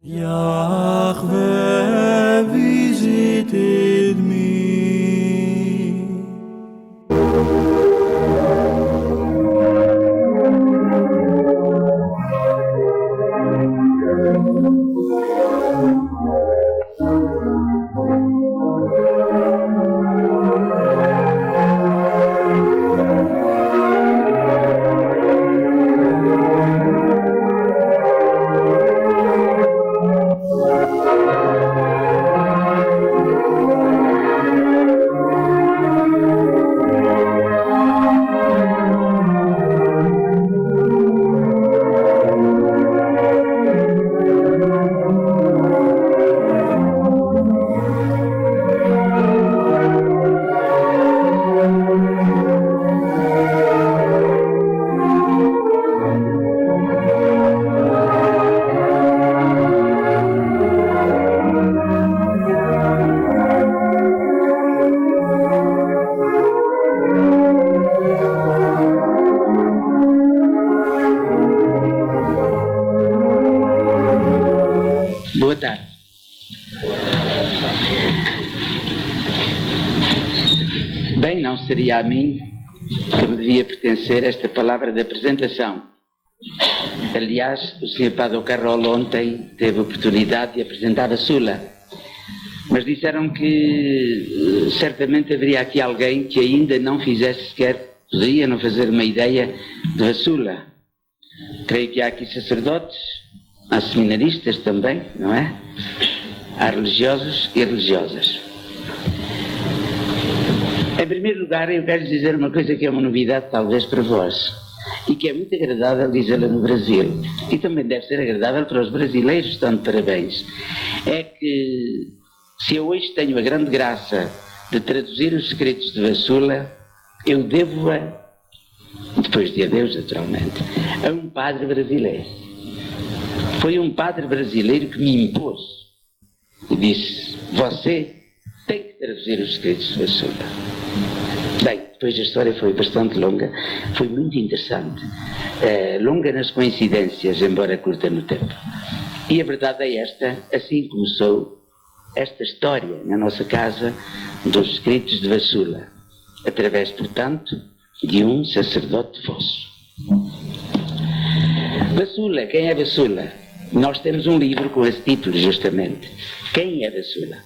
Yahweh visited me. Boa tarde. Bem, não seria a mim que me devia pertencer esta palavra de apresentação. Aliás, o Sr. Padre Carrol ontem teve a oportunidade de apresentar a Sula, mas disseram que certamente haveria aqui alguém que ainda não fizesse sequer, poderia não fazer uma ideia da Sula. Creio que há aqui sacerdotes, há seminaristas também, não é? Há religiosos e religiosas. Em primeiro lugar, eu quero dizer uma coisa que é uma novidade talvez para vós e que é muito agradável dizê-la no Brasil e também deve ser agradável para os brasileiros, estão de parabéns. É que se eu hoje tenho a grande graça de traduzir os secretos de Vassula, eu devo-a, depois de adeus naturalmente, a um padre brasileiro. Foi um padre brasileiro que me impôs e disse: você tem que traduzir os secretos de Vassula. Bem, depois a história foi bastante longa, foi muito interessante, longa nas coincidências, embora curta no tempo. E a verdade é esta: assim começou esta história na nossa casa dos escritos de Vassula, através, portanto, de um sacerdote vosso. Vassula, quem é Vassula? Nós temos um livro com esse título, justamente. Quem é Vassula?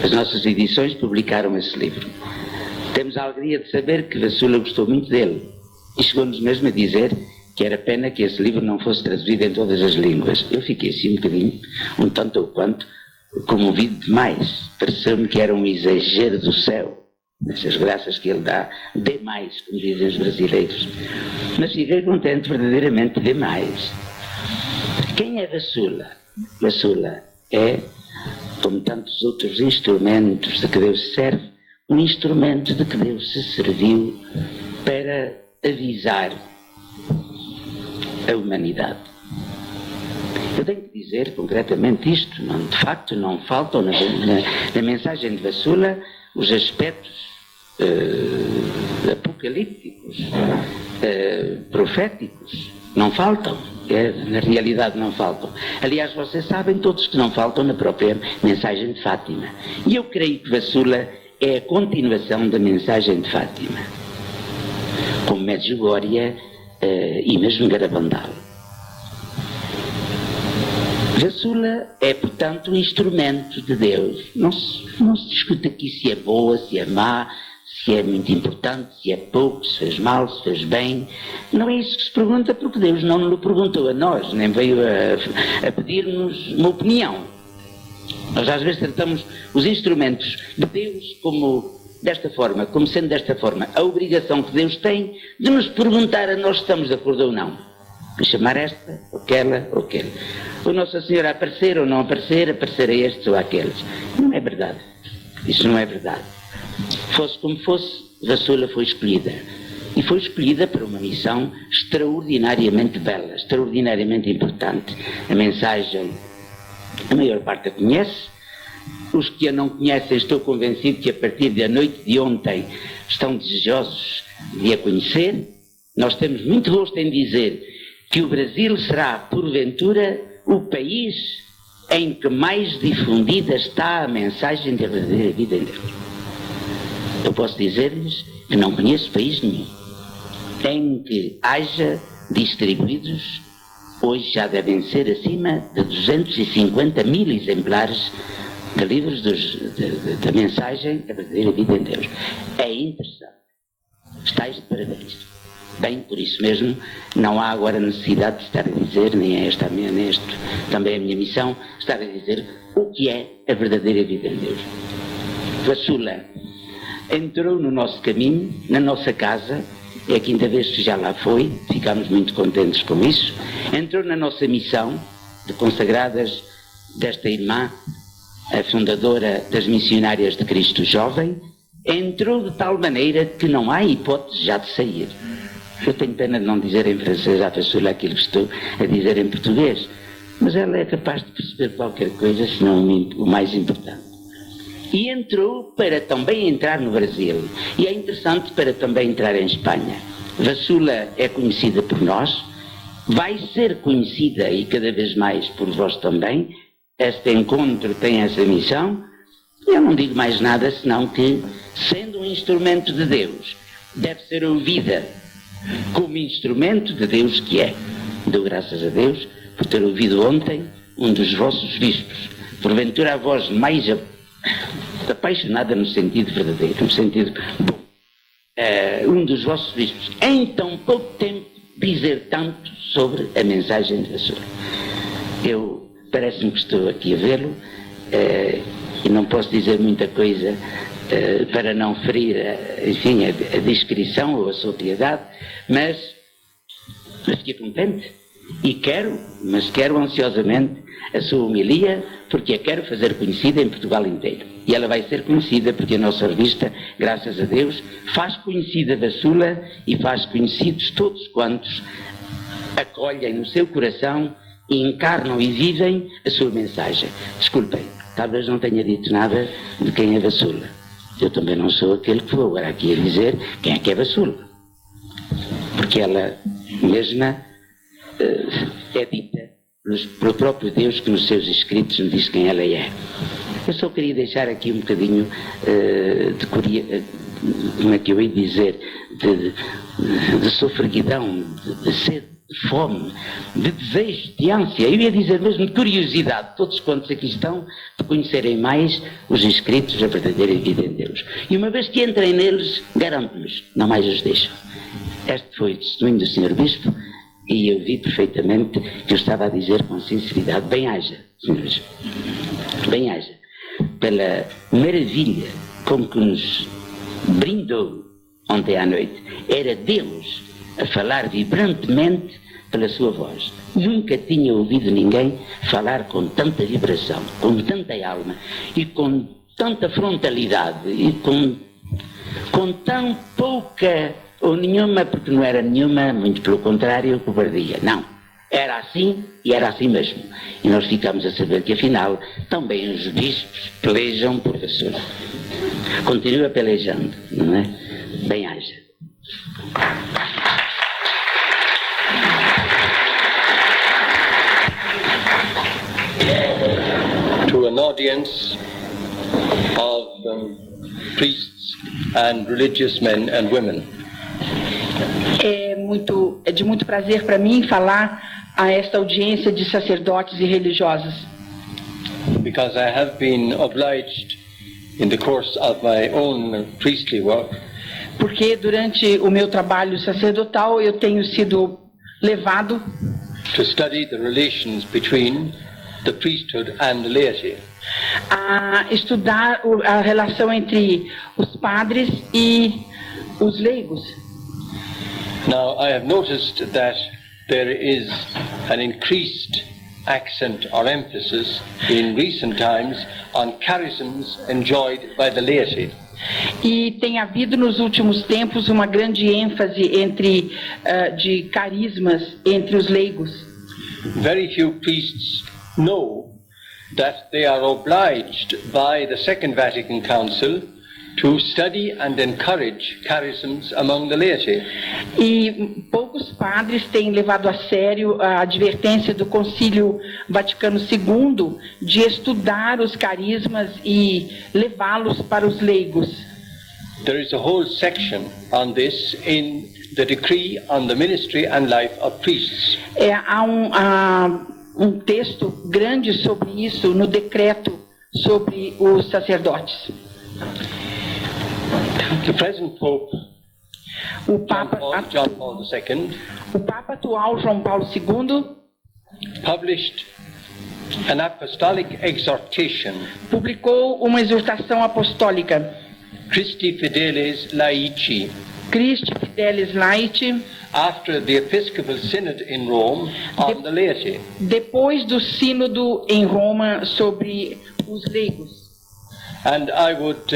As nossas edições publicaram esse livro. Temos a alegria de saber que Vassula gostou muito dele e chegou-nos mesmo a dizer que era pena que esse livro não fosse traduzido em todas as línguas. Eu fiquei assim um bocadinho, um tanto ou quanto, comovido demais. Pareceu-me que era um exagero do céu, essas graças que ele dá, demais, como dizem os brasileiros. Mas fiquei contente, verdadeiramente demais. Quem é Vassula? Vassula é, como tantos outros instrumentos de que Deus serve, um instrumento de que Deus se serviu para avisar a humanidade. Eu tenho que dizer concretamente isto: não, de facto não faltam na mensagem de Vassula os aspectos apocalípticos, proféticos, não faltam, na realidade não faltam. Aliás, vocês sabem todos que não faltam na própria mensagem de Fátima. E eu creio que Vassula é a continuação da mensagem de Fátima, com Medjugorje e mesmo Garabandal. Vassula é, portanto, um instrumento de Deus. Não se discute aqui se é boa, se é má, se é muito importante, se é pouco, se fez mal, se fez bem. Não é isso que se pergunta, porque Deus não nos perguntou a nós, nem veio a pedir-nos uma opinião. Nós às vezes tratamos os instrumentos de Deus como desta forma, como sendo desta forma. A obrigação que Deus tem de nos perguntar a nós se estamos de acordo ou não. De chamar esta, ou aquela, ou aquele. O Nossa Senhora aparecer ou não aparecer, aparecer a estes ou àqueles. Não é verdade. Isso não é verdade. Fosse como fosse, Vassula foi escolhida. E foi escolhida para uma missão extraordinariamente bela, extraordinariamente importante. A mensagem, a maior parte a conhece. Os que a não conhecem, estou convencido que a partir da noite de ontem estão desejosos de a conhecer. Nós temos muito gosto em dizer que o Brasil será, porventura, o país em que mais difundida está a mensagem da verdadeira vida em Deus. Eu posso dizer-lhes que não conheço país nenhum em que haja distribuídos, hoje já devem ser acima de 250 mil exemplares de livros da mensagem da verdadeira vida em Deus. É interessante. Estais de parabéns. Bem, por isso mesmo, não há agora necessidade de estar a dizer, nem é esta também a minha missão, estar a dizer o que é a verdadeira vida em Deus. Vassula entrou no nosso caminho, na nossa casa, é a quinta vez que já lá foi, ficamos muito contentes com isso, entrou na nossa missão de consagradas desta irmã, a fundadora das Missionárias de Cristo Jovem, entrou de tal maneira que não há hipótese já de sair. Eu tenho pena de não dizer em francês à Vassula aquilo que estou a dizer em português, mas ela é capaz de perceber qualquer coisa, se não o mais importante. E entrou para também entrar no Brasil, e é interessante para também entrar em Espanha. Vassula é conhecida por nós, vai ser conhecida e cada vez mais por vós também. Este encontro tem essa missão. Eu não digo mais nada senão que, sendo um instrumento de Deus, deve ser ouvida como instrumento de Deus que é. Dou graças a Deus por ter ouvido ontem um dos vossos bispos, porventura a voz mais apaixonada no sentido verdadeiro, no sentido bom, um dos vossos bispos, em tão pouco tempo, dizer tanto sobre a mensagem de Vassula. Eu parece-me que estou aqui a vê-lo, e não posso dizer muita coisa para não ferir, enfim, a discrição ou a sua piedade, mas fiquei contente e quero ansiosamente a sua homilia, porque a quero fazer conhecida em Portugal inteiro. E ela vai ser conhecida porque a nossa revista, graças a Deus, faz conhecida Vassula e faz conhecidos todos quantos acolhem no seu coração e encarnam e vivem a sua mensagem. Desculpem, talvez não tenha dito nada de quem é Vassula. Eu também não sou aquele que vou agora aqui a dizer quem é que é Vassula, porque ela mesma é dita pelo próprio Deus, que nos seus escritos nos diz quem ela é. Eu só queria deixar aqui um bocadinho como é que eu ia dizer, de sofreguidão, de sede, de fome, de desejo, de ânsia, eu ia dizer mesmo de curiosidade, todos quantos aqui estão, de conhecerem mais os escritos da verdadeira vida em Deus. E uma vez que entrem neles, garanto-lhes, não mais os deixam. Este foi o testemunho do Sr. Bispo, e eu vi perfeitamente que eu estava a dizer com sinceridade, bem-haja, senhores, bem-haja, pela maravilha com que nos brindou ontem à noite. Era Deus a falar vibrantemente pela sua voz. Nunca tinha ouvido ninguém falar com tanta vibração, com tanta alma e com tanta frontalidade e com tão pouca ou nenhuma, porque não era nenhuma, muito pelo contrário, cobardia. Não. Era assim e era assim mesmo. E nós ficamos a saber que afinal também os bispos pelejam por Vassula. Continua pelejando, não é? Bem-haja. To an audience of priests and religious men and women. É de muito prazer para mim falar a esta audiência de sacerdotes e religiosos. Because I have been obliged in the course of my own priestly work. Porque durante o meu trabalho sacerdotal eu tenho sido levado to study the relations between the priesthood and the laity. A estudar a relação entre os padres e os leigos. Now, I have noticed that there is an increased accent or emphasis in recent times on charisms enjoyed by the laity. E tem havido nos últimos tempos uma grande ênfase de carismas entre os leigos. Very few priests know that they are obliged by the Second Vatican Council to study and encourage charisms among the laity. E poucos padres têm levado a sério a advertência do Concílio Vaticano II de estudar os carismas e levá-los para os leigos. There is a whole section on this in the decree on the ministry and life of priests. Há um texto grande sobre isso no decreto sobre os sacerdotes. The present Pope, O Papa John Paul II, O Papa atual, João Paulo II, published an apostolic exhortation, publicou uma exortação apostólica, Christi Fideles Laici, Christi Fideles Laici, after the Episcopal Synod in Rome on the laity. depois do sínodo em Roma sobre os leigos. And I would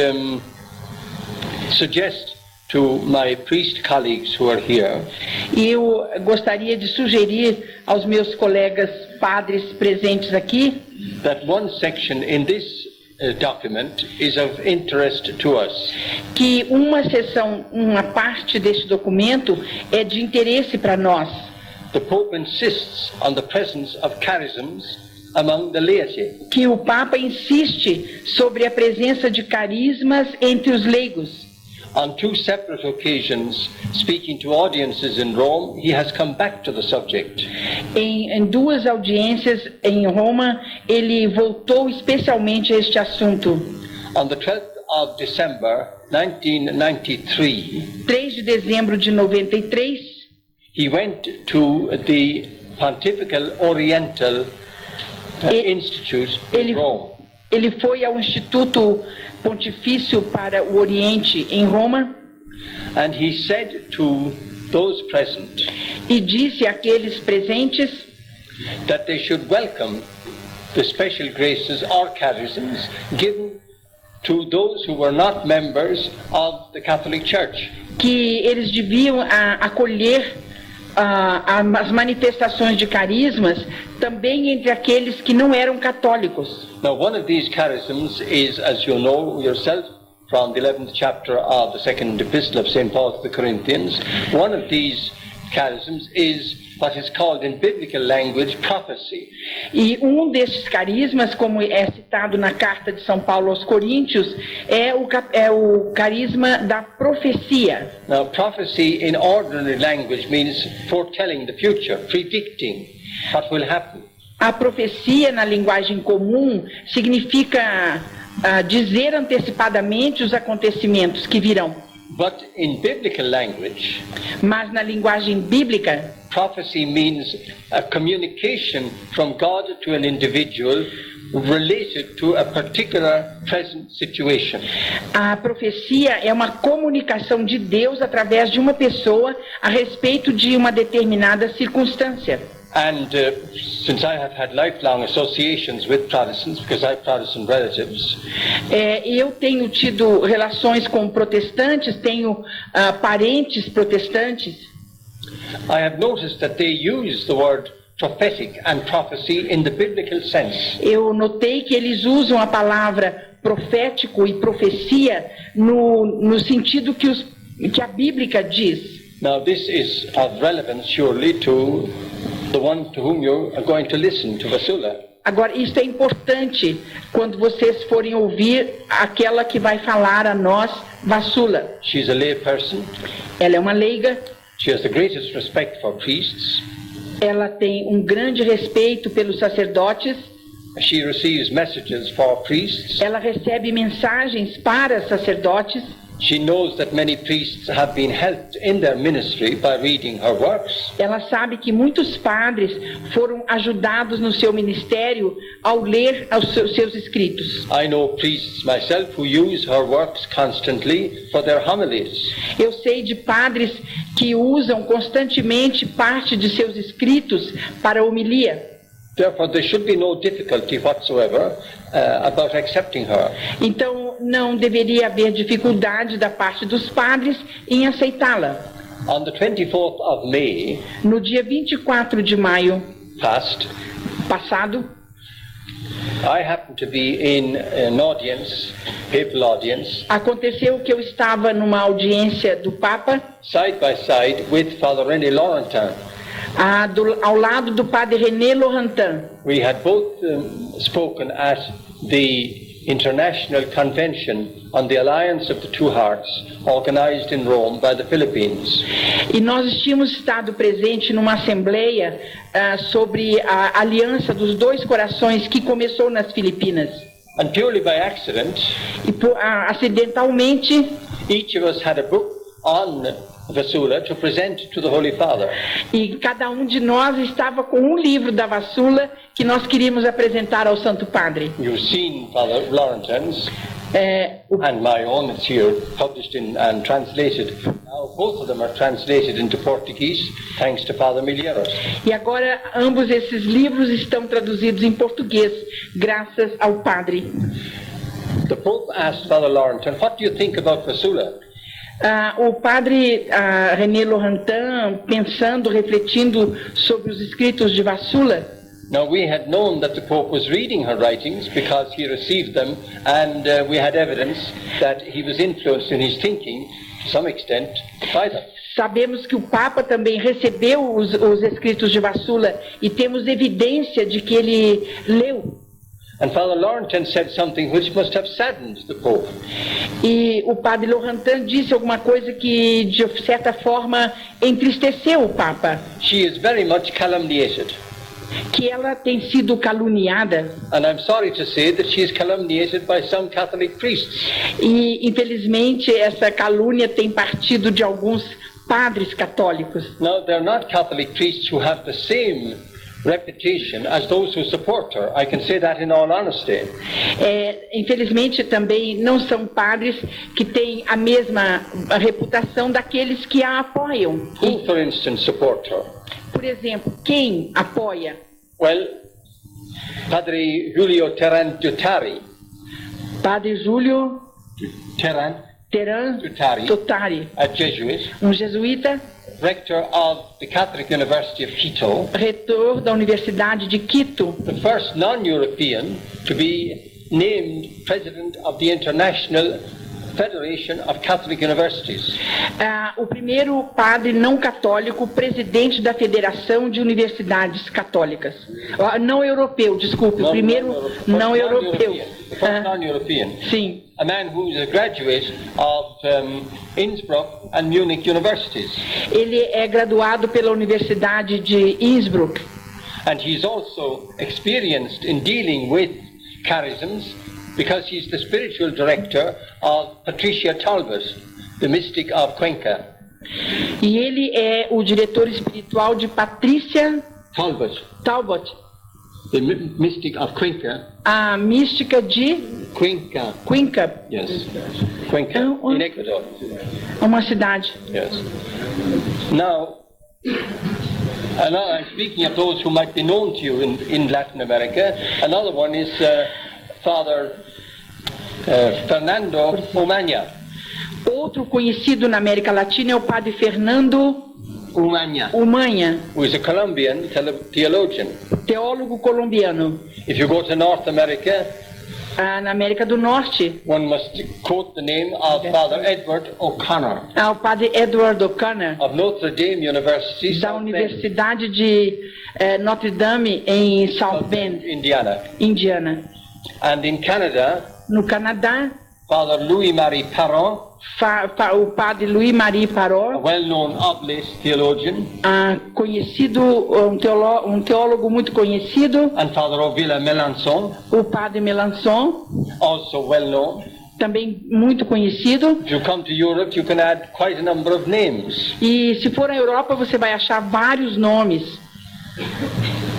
suggest to my priest colleagues who are here E eu gostaria de sugerir aos meus colegas padres presentes aqui that one section in this document is of interest to us. que uma parte deste documento é de interesse para nós. The Pope insists on the presence of charisms among the laity. Que o Papa insiste sobre a presença de carismas entre os leigos. On two separate occasions, speaking to audiences in Rome, he has come back to the subject. Em duas audiências em Roma, ele voltou especialmente a este assunto. On the 12th of December 1993, 3 de dezembro de 93, he went to the Pontifical Oriental Institute in Rome. Ele foi ao Instituto Pontifício para o Oriente em Roma And he said to those present e disse àqueles presentes that they should welcome the special graces or charisms given to those who were not members of the Catholic Church. que eles deviam acolher as manifestações de carismas também entre aqueles que não eram católicos. Now, one of these charisms is, as you know yourself, from the 11th chapter of the second epistle of St. Paul to the Corinthians, one of these charisms is what is called in biblical language prophecy. E um desses carismas, como é citado na carta de São Paulo aos Coríntios, é o carisma da profecia. Now, prophecy in ordinary language means foretelling the future, predicting what will happen. A profecia, na linguagem comum, significa dizer antecipadamente os acontecimentos que virão. But in biblical language, Mas na linguagem bíblica, prophecy means a communication from God to an individual related to a particular present situation. a profecia é uma comunicação de Deus através de uma pessoa a respeito de uma determinada circunstância. And since I have had lifelong associations with Protestants, because I have Protestant relatives, Eu tenho tido relações com protestantes, tenho parentes protestantes. I have noticed that they use the word prophetic and prophecy in the biblical sense. Eu notei que eles usam a palavra profético e profecia no sentido que a Bíblia diz. Now, this is of relevance surely to the one to whom you are going to listen, to Vasula. Agora, isso é importante quando vocês forem ouvir aquela que vai falar a nós, Vasula. She's a lay person. Ela é uma leiga, She has the greatest respect for priests. ela tem um grande respeito pelos sacerdotes, She receives messages for priests. ela recebe mensagens para sacerdotes. She knows that many priests have been helped in their ministry by reading her works. Ela sabe que muitos padres foram ajudados no seu ministério ao ler os seus escritos. I know priests myself who use her works constantly for their homilies. Eu sei de padres que usam constantemente parte de seus escritos para homilia. Therefore, there should be no difficulty whatsoever about accepting her. Então, não deveria haver dificuldade da parte dos padres em aceitá-la. On the 24th of May No dia 24 de maio past, passado, I happened to be in an audience, papal audience, Aconteceu que eu estava numa audiência do Papa, side by side with Father René Laurentin. ao lado do padre René Laurentin. We had both spoken at the International Convention on the Alliance of the Two Hearts, organized in Rome by the Philippines. E nós tínhamos estado presente numa assembleia sobre a aliança dos dois corações que começou nas Filipinas. And purely by accident, E acidentalmente, each of us had a book on Vasula to present to the Holy Father. e cada um de nós estava com um livro da Vassula que nós queríamos apresentar ao Santo Padre. You've seen Father Laurentin's O and my own. It's here, published and translated. Now both of them are translated into Portuguese, thanks to Father Milheiros. E agora ambos esses livros estão traduzidos em português, graças ao Padre. The Pope asked Father Laurentin, "What do you think about Vasula?" O Padre René Laurentin, pensando, refletindo sobre os escritos de Vassula. Now we had known that the Pope was reading her writings because he received them, and we had evidence that he was influenced in his thinking, to some extent, by them. Sabemos que o Papa também recebeu os escritos de Vassula e temos evidência de que ele leu. And Father Laurentin said something which must have saddened the Pope. E o Padre Laurentin disse alguma coisa que, de certa forma, entristeceu o Papa. She is very much calumniated. Que ela tem sido caluniada. And I'm sorry to say that she is calumniated by some Catholic priests. E, infelizmente, essa calúnia tem partido de alguns padres católicos. Now, they're not Catholic priests who have the same reputation as those who support her. I can say that in all honesty. Infelizmente, também não são padres que têm a mesma reputação daqueles que a apoiam. Who, for instance, support her? Por exemplo, quem apoia? Well, Padre Julio Teran Dutari. Padre Júlio Teran Dutari, Totari, a Jesuit, jesuíta, rector of the Catholic University of Quito, reitor da Universidade de Quito, the first non-European to be named president of the International Federation of Catholic Universities. O primeiro padre não católico presidente da Federação de Universidades Católicas. Não europeu, desculpe, o primeiro não europeu. The first non-European. Sim. A man who is a graduate of Innsbruck and Munich universities. Ele é graduado pela Universidade de Innsbruck. And he's also experienced in dealing with charisms, because he's the spiritual director of Patricia Talbot, the mystic of Cuenca. E ele é o diretor espiritual de Patrícia Talbot, the mystic of Cuenca. A mística de Cuenca. Cuenca. Yes. Cuenca, in Ecuador. Uma cidade. Yes. Now I'm speaking of those who might be known to you in Latin America. Another one is Father Fernando Umaña. Outro conhecido na América Latina é o Padre Fernando Umaña, who is a Colombian theologian. Teólogo colombiano. If you go to North America, na América do Norte, one must quote the name of Father Edward O'Connor. O Padre Edward O'Connor, of Notre Dame University, da Universidade de Notre Dame em South Bend, Indiana. And in Canada, no Canadá, Father Louis-Marie Parent, o Padre Louis-Marie Parent, a well-known Oblate theologian, conhecido, um teólogo muito conhecido. And Father Ovila Melançon, o Padre Melançon, also well-known, também muito conhecido. If you come to Europe, you can add quite a number of names. E se for à Europa, você vai achar vários nomes.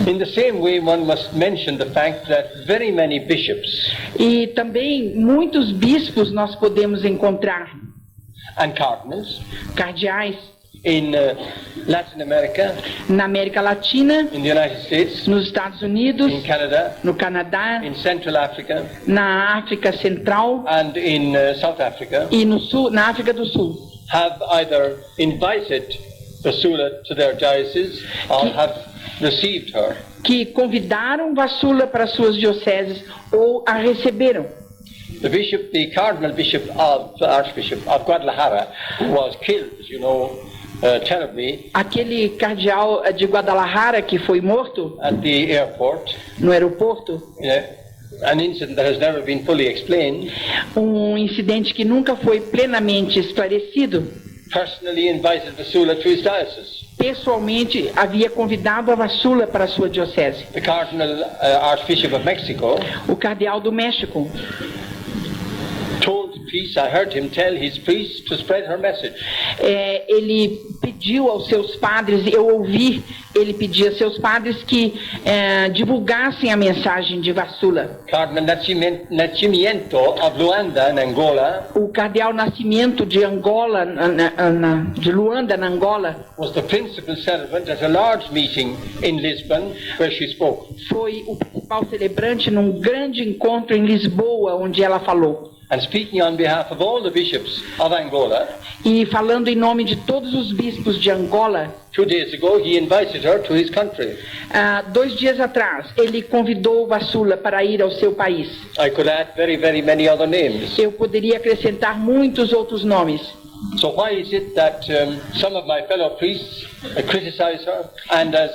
In the same way, one must mention the fact that very many bishops e também muitos bispos nós podemos encontrar. And cardinals. Cardeais. In Latin America. Na América Latina. In the United States. Nos Estados Unidos. In Canada. No Canadá. In Central Africa. Na África Central. And in South Africa. E no sul, na África do Sul. Have either invited Vasula to their diocese or have received her. que convidaram Vassula para suas dioceses ou a receberam. The Cardinal Bishop of Archbishop of Guadalajara was killed, as you know, terribly Aquele cardeal de Guadalajara que foi morto at the airport. no aeroporto, An incident that has never been fully explained. incidente que nunca foi plenamente esclarecido. Personally invited Vassula to his diocese. Pessoalmente havia convidado a Vassula para a sua diocese. The Cardinal Archbishop of Mexico O cardeal do México told priests, I heard him tell his priests to spread her message. Ele pediu aos seus padres, eu ouvi ele pedir aos seus padres que divulgassem a mensagem de Vassula. Cardinal Nascimento of Luanda, in Angola, O cardeal Nascimento de Angola, de Luanda, na Angola, was the principal celebrant at a large meeting in Lisbon where she spoke. foi o principal celebrante num grande encontro em Lisboa, onde ela falou. And speaking on behalf of all the bishops of Angola, E falando em nome de todos os bispos de Angola, 2 days ago he invited her to his country. 2 dias atrás, ele convidou Vassula para ir ao seu país. I could add very, very many other names. Eu poderia acrescentar muitos outros nomes. So why is it that some of my fellow priests criticize her and as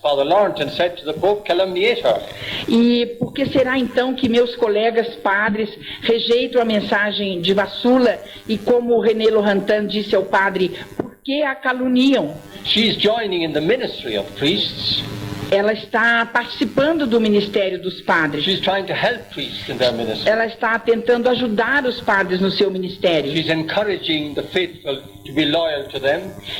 Father Lawrenson said to the Pope, calumniate her? E por que será então que meus colegas padres rejeitam a mensagem de Vassula e, como René Laurentin disse ao padre, por que a caluniam? She's joining in the ministry of priests. Ela está participando do ministério dos padres. She's trying to help priests in their ministry. Ela está tentando ajudar os padres no seu ministério. She's encouraging the faithful to be loyal to them.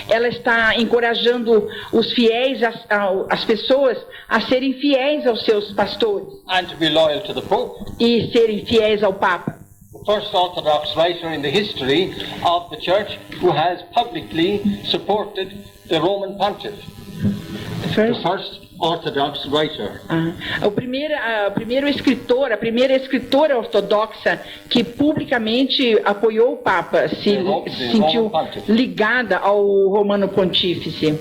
Ela está encorajando os fiéis, as pessoas, a serem fiéis aos seus pastores And to be loyal to the Pope. e serem fiéis ao Papa. The first Orthodox writer in the history of the Church who has publicly supported the Roman Pontiff. The first Orthodox writer. A primeira escritora ortodoxa que publicamente apoiou o Papa, se sentiu ligada ao Romano Pontífice.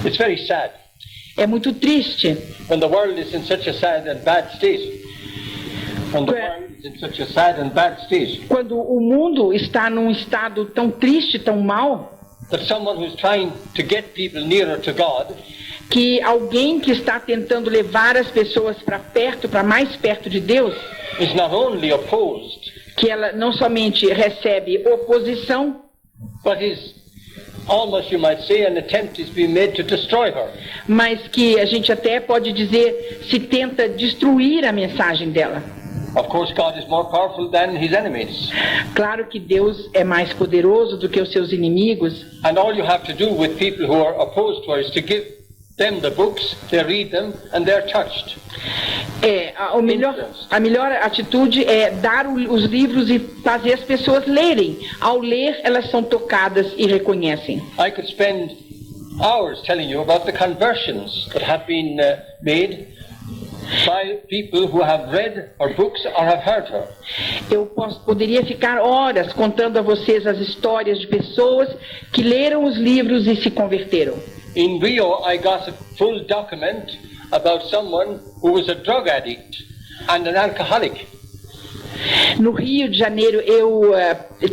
It's very sad É muito triste when the world is in such a sad and bad state. When the world is in such a sad and bad state. quando o mundo está num estado tão triste, tão mau, That someone who's trying to get people nearer to God que alguém que está tentando levar as pessoas para perto, para mais perto de Deus, is not only opposed, que ela não somente recebe oposição, but is almost, you might say, an attempt is being made to destroy her. mas que a gente até pode dizer se tenta destruir a mensagem dela. Of course, God is more powerful than his enemies. Claro que Deus é mais poderoso do que os seus inimigos. And all you have to do with people who are opposed to her is to give them the books, they read them, and they're touched. A melhor atitude é dar os livros e fazer as pessoas lerem. Ao ler, elas são tocadas e reconhecem. I could spend hours telling you about the conversions that have been made by people who have read her books or have heard her. Eu poderia ficar horas contando a vocês as histórias de pessoas que leram os livros e se converteram. In Rio, I got a full document about someone who was a drug addict and an alcoholic. No Rio de Janeiro, eu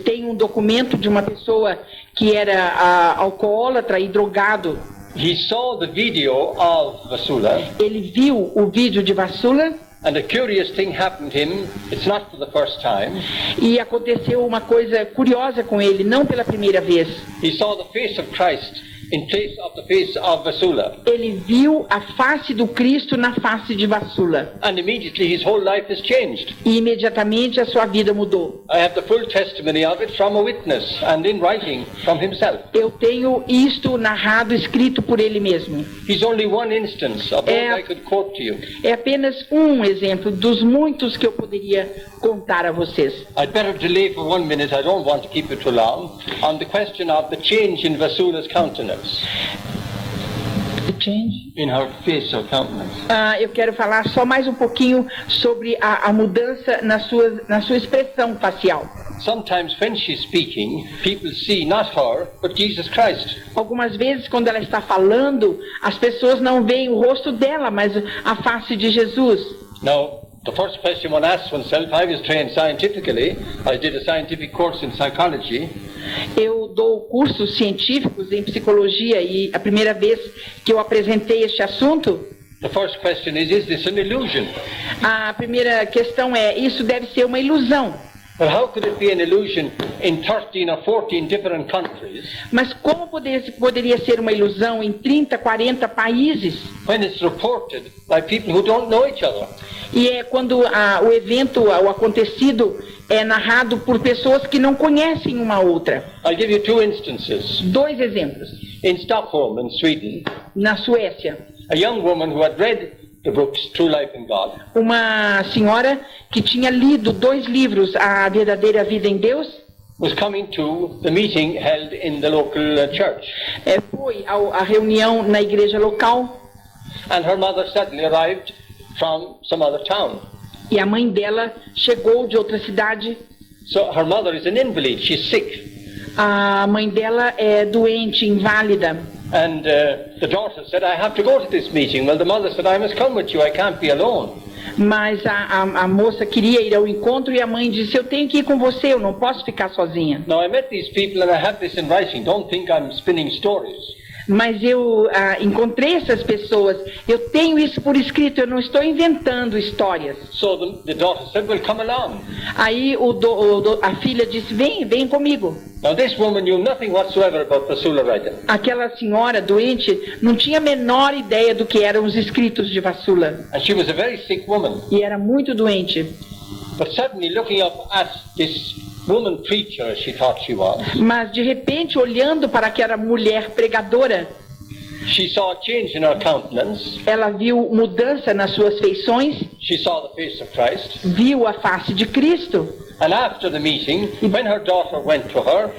tenho um documento de uma pessoa que era alcoólatra e drogado. He saw the video of Vassula. Ele viu o vídeo de Vassula. And a curious thing happened to him. It's not for the first time. E aconteceu uma coisa curiosa com ele, não pela primeira vez. He saw the face of Christ in place of the face of Vassula. Ele viu a face do Cristo na face de Vassula. And immediately his whole life has changed. E imediatamente a sua vida mudou. I have the full testimony of it from a witness and in writing from himself. Eu tenho isto narrado, escrito por ele mesmo. He's only one instance of all I could quote to you. É apenas um exemplo dos muitos que eu poderia contar a vocês. I'd better delay for 1 minute, I don't want to keep it too long, on the question of the change in Vassula's countenance. The change? In her face or countenance. Eu quero falar só mais um pouquinho sobre a mudança na sua expressão facial. sometimes when she's speaking, people see not her, but Jesus Christ. Algumas vezes, quando ela está falando, as pessoas não veem o rosto dela, mas a face de Jesus. Now, the first question one asks oneself, I was trained scientifically, I did a scientific course in psychology. Eu dou cursos científicos em psicologia e a primeira vez que eu apresentei este assunto, The first question is this an illusion? a primeira questão é, isso deve ser uma ilusão. But how could it be an illusion in 13 or 14 different countries Mas como poderia ser uma ilusão em 30, 40 países? when it's reported by people who don't know each other? E é quando o evento, o acontecido, é narrado por pessoas que não conhecem uma outra. I'll give you two instances. 2 exemplos. In Stockholm, in Sweden, Na Suécia, a young woman who had read the books True Life in God uma senhora que tinha lido 2 livros, A Verdadeira Vida em Deus, was coming to the meeting held in the local church. foi à reunião na igreja local And her mother suddenly arrived from some other town. e a mãe dela chegou de outra cidade. So her mother is an invalid, she's sick. A mãe dela é doente, inválida. And the daughter said, I have to go to this meeting. Well, the mother said, I must come with you, I can't be alone. Mas a moça queria ir ao encontro e a mãe disse, eu tenho que ir com você, eu não posso ficar sozinha. Now, I met these people and I have this in writing. Don't think I'm spinning stories. Mas eu encontrei essas pessoas, eu tenho isso por escrito, eu não estou inventando histórias. So the daughter said, well, come along. Aí a filha disse, vem comigo. Now, this woman knew nothing whatsoever about Vasula Raja. Aquela senhora doente não tinha a menor ideia do que eram os escritos de Vasula. And she was a very sick woman. E era muito doente. But suddenly looking up at this woman preacher, as she thought she was, Mas de repente, olhando para aquela mulher pregadora, she saw a change in her countenance. ela viu mudança nas suas feições, She saw the face of Christ. viu a face de Cristo. And after the meeting, when her daughter went to her,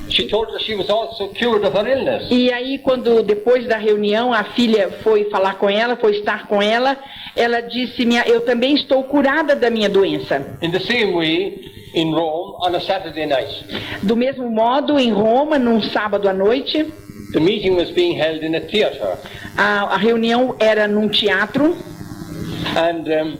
she told her she was also cured of her illness. E aí, quando depois da reunião a filha foi falar com ela, foi estar com ela, ela disse, eu também estou curada da minha doença. In the same way, in Rome, on a Saturday night, Do mesmo modo, em Roma, num sábado à noite, the meeting was being held in a theatre. a reunião era num teatro. And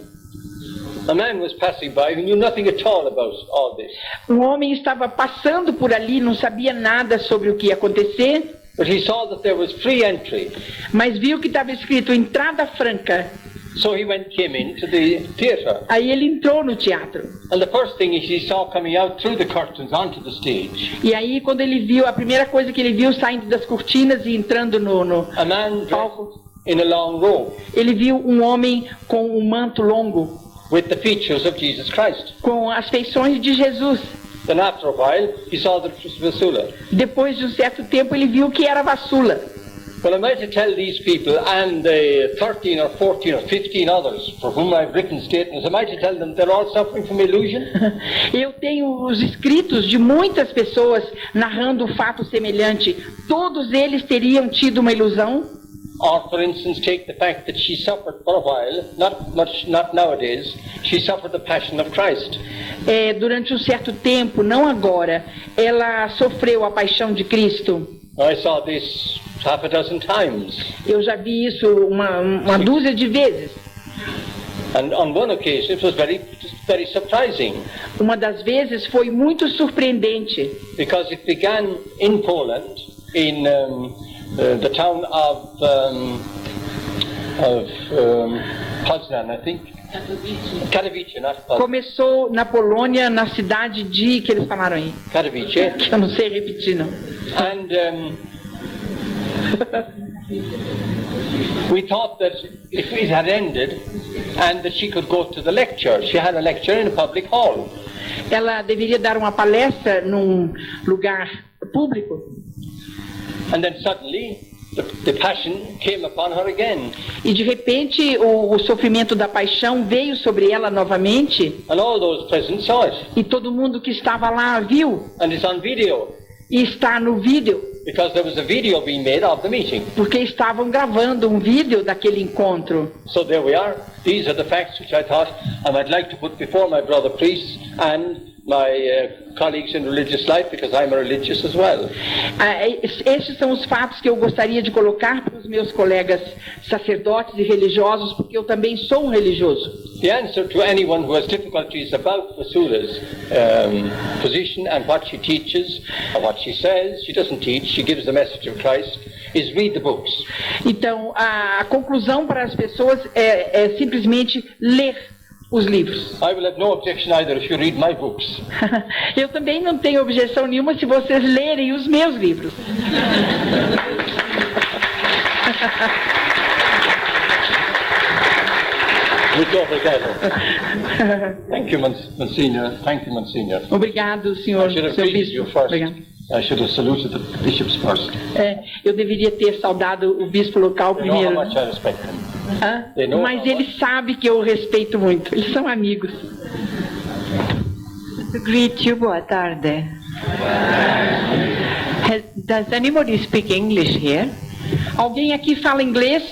a man was passing by who knew nothing at all about all this. Homem estava passando por ali, não sabia nada sobre o que ia acontecer, But he saw that there was free entry. mas viu que estava escrito entrada franca. So he came into the theatre. Aí ele entrou no teatro. And the first thing he saw coming out through the curtains onto the stage, E aí, quando ele viu, a primeira coisa que ele viu saindo das cortinas e entrando no a man palco, dressed in a long robe ele viu um homem com um manto longo, with the features of Jesus Christ. com as feições de Jesus. Then after a while, he saw that it was Vasula. Depois de um certo tempo, ele viu que era Vasula. Well, am I to tell these people and the 13 or 14 or 15 others for whom I've written statements, am I to tell them they're all suffering from illusion? Eu tenho os escritos de muitas pessoas narrando um fato semelhante. Todos eles teriam tido uma ilusão. Or, for instance, take the fact that she suffered for a while, not nowadays, she suffered the passion of Christ. Durante um certo tempo, não agora, ela sofreu a paixão de Cristo. I saw this half a dozen times. Eu já vi isso uma dúzia de vezes. And on one occasion it was very, very surprising, Uma das vezes foi muito surpreendente, because it began in Poland, in the town of Poznan, I think. Katowice, not Poznan. começou na Polônia, na cidade de, que eles falaram aí, Katowice. que eu não sei repetir não. And we thought that if it had ended and that she could go to the lecture. She had a lecture in a public hall. Ela deveria dar uma palestra num lugar público. And then suddenly the passion came upon her again. E de repente o sofrimento da paixão veio sobre ela novamente. And all those present saw it. E todo mundo que estava lá viu. And it's on video. E está no vídeo. Because there was a video being made of the meeting. Porque estavam gravando um vídeo daquele encontro. So there we are. These are the facts which I thought I might like to put before my brother priests and my colleagues in religious life, because I'm a religious as well. Estes são os fatos que eu gostaria de colocar para os meus colegas sacerdotes e religiosos, porque eu também sou um religioso. The answer to anyone who has difficulties about Vasula's position and what she teaches, or what she says, she doesn't teach, she gives the message of Christ, is read the books. Então, a conclusão para as pessoas é simplesmente ler os livros. I will have no objection either if you read my books. Eu também não tenho objeção nenhuma se vocês lerem os meus livros. Muito obrigado. Thank you, Monsignor. Thank you, Monsignor. Obrigado, senhor. I should have greeted you first. Obrigado. I should have saluted the bishops first. Eu deveria ter saudado o bispo local You know primeiro. how much I respect them. Mas ele sabe que eu respeito muito. Eles são amigos. Greet you, boa tarde. Does anybody speak English here? Alguém aqui fala inglês?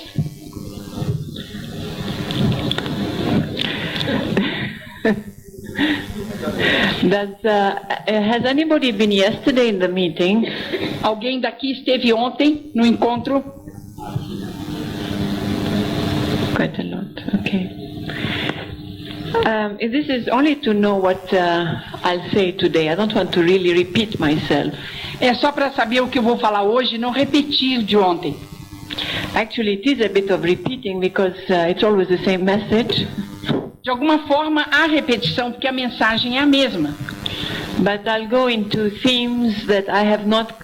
Has anybody been yesterday in the meeting? Alguém daqui esteve ontem no encontro? Quite a lot, okay. This is only to know what I'll say today. I don't want to really repeat myself. É só para saber o que eu vou falar hoje e não repetir de ontem. Actually, it is a bit of repeating because it's always the same message. De alguma forma, há repetição, porque a mensagem é a mesma. But I'll go into themes that I have not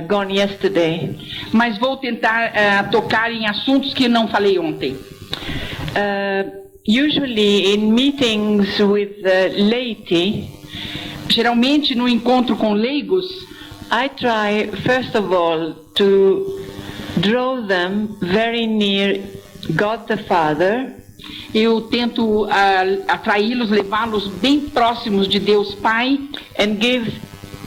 gone yesterday. Mas vou tentar tocar em assuntos que não falei ontem. Usually in meetings with laity, geralmente no encontro com leigos, I try first of all to draw them very near God the Father. Eu tento atraí-los, levá-los bem próximos de Deus Pai, and give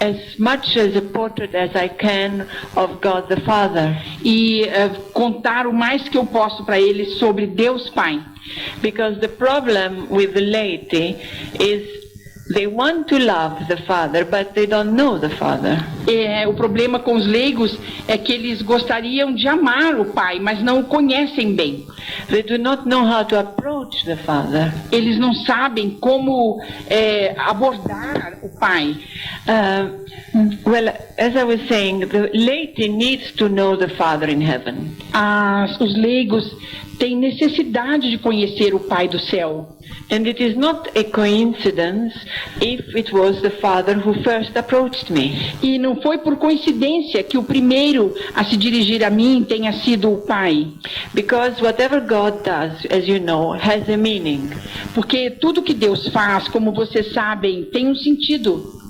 as much as a portrait as I can of God the Father. E contar o mais que eu posso para eles sobre Deus Pai. Because the problem with the laity is they want to love the Father, but they don't know the Father. O problema com os leigos é que eles gostariam de amar o Pai, mas não o conhecem bem. They do not know how to approach the Father. Eles não sabem como abordar o Pai. Well, as I was saying, the laity needs to know the Father in heaven. Os leigos têm necessidade de conhecer o Pai do céu. And it is not a coincidence if it was the Father who first approached me. E não foi por coincidência que o primeiro a se dirigir a mim tenha sido o Pai. Because whatever God does, as you know, has a meaning. Porque tudo que Deus faz, como vocês sabem, tem um sentido.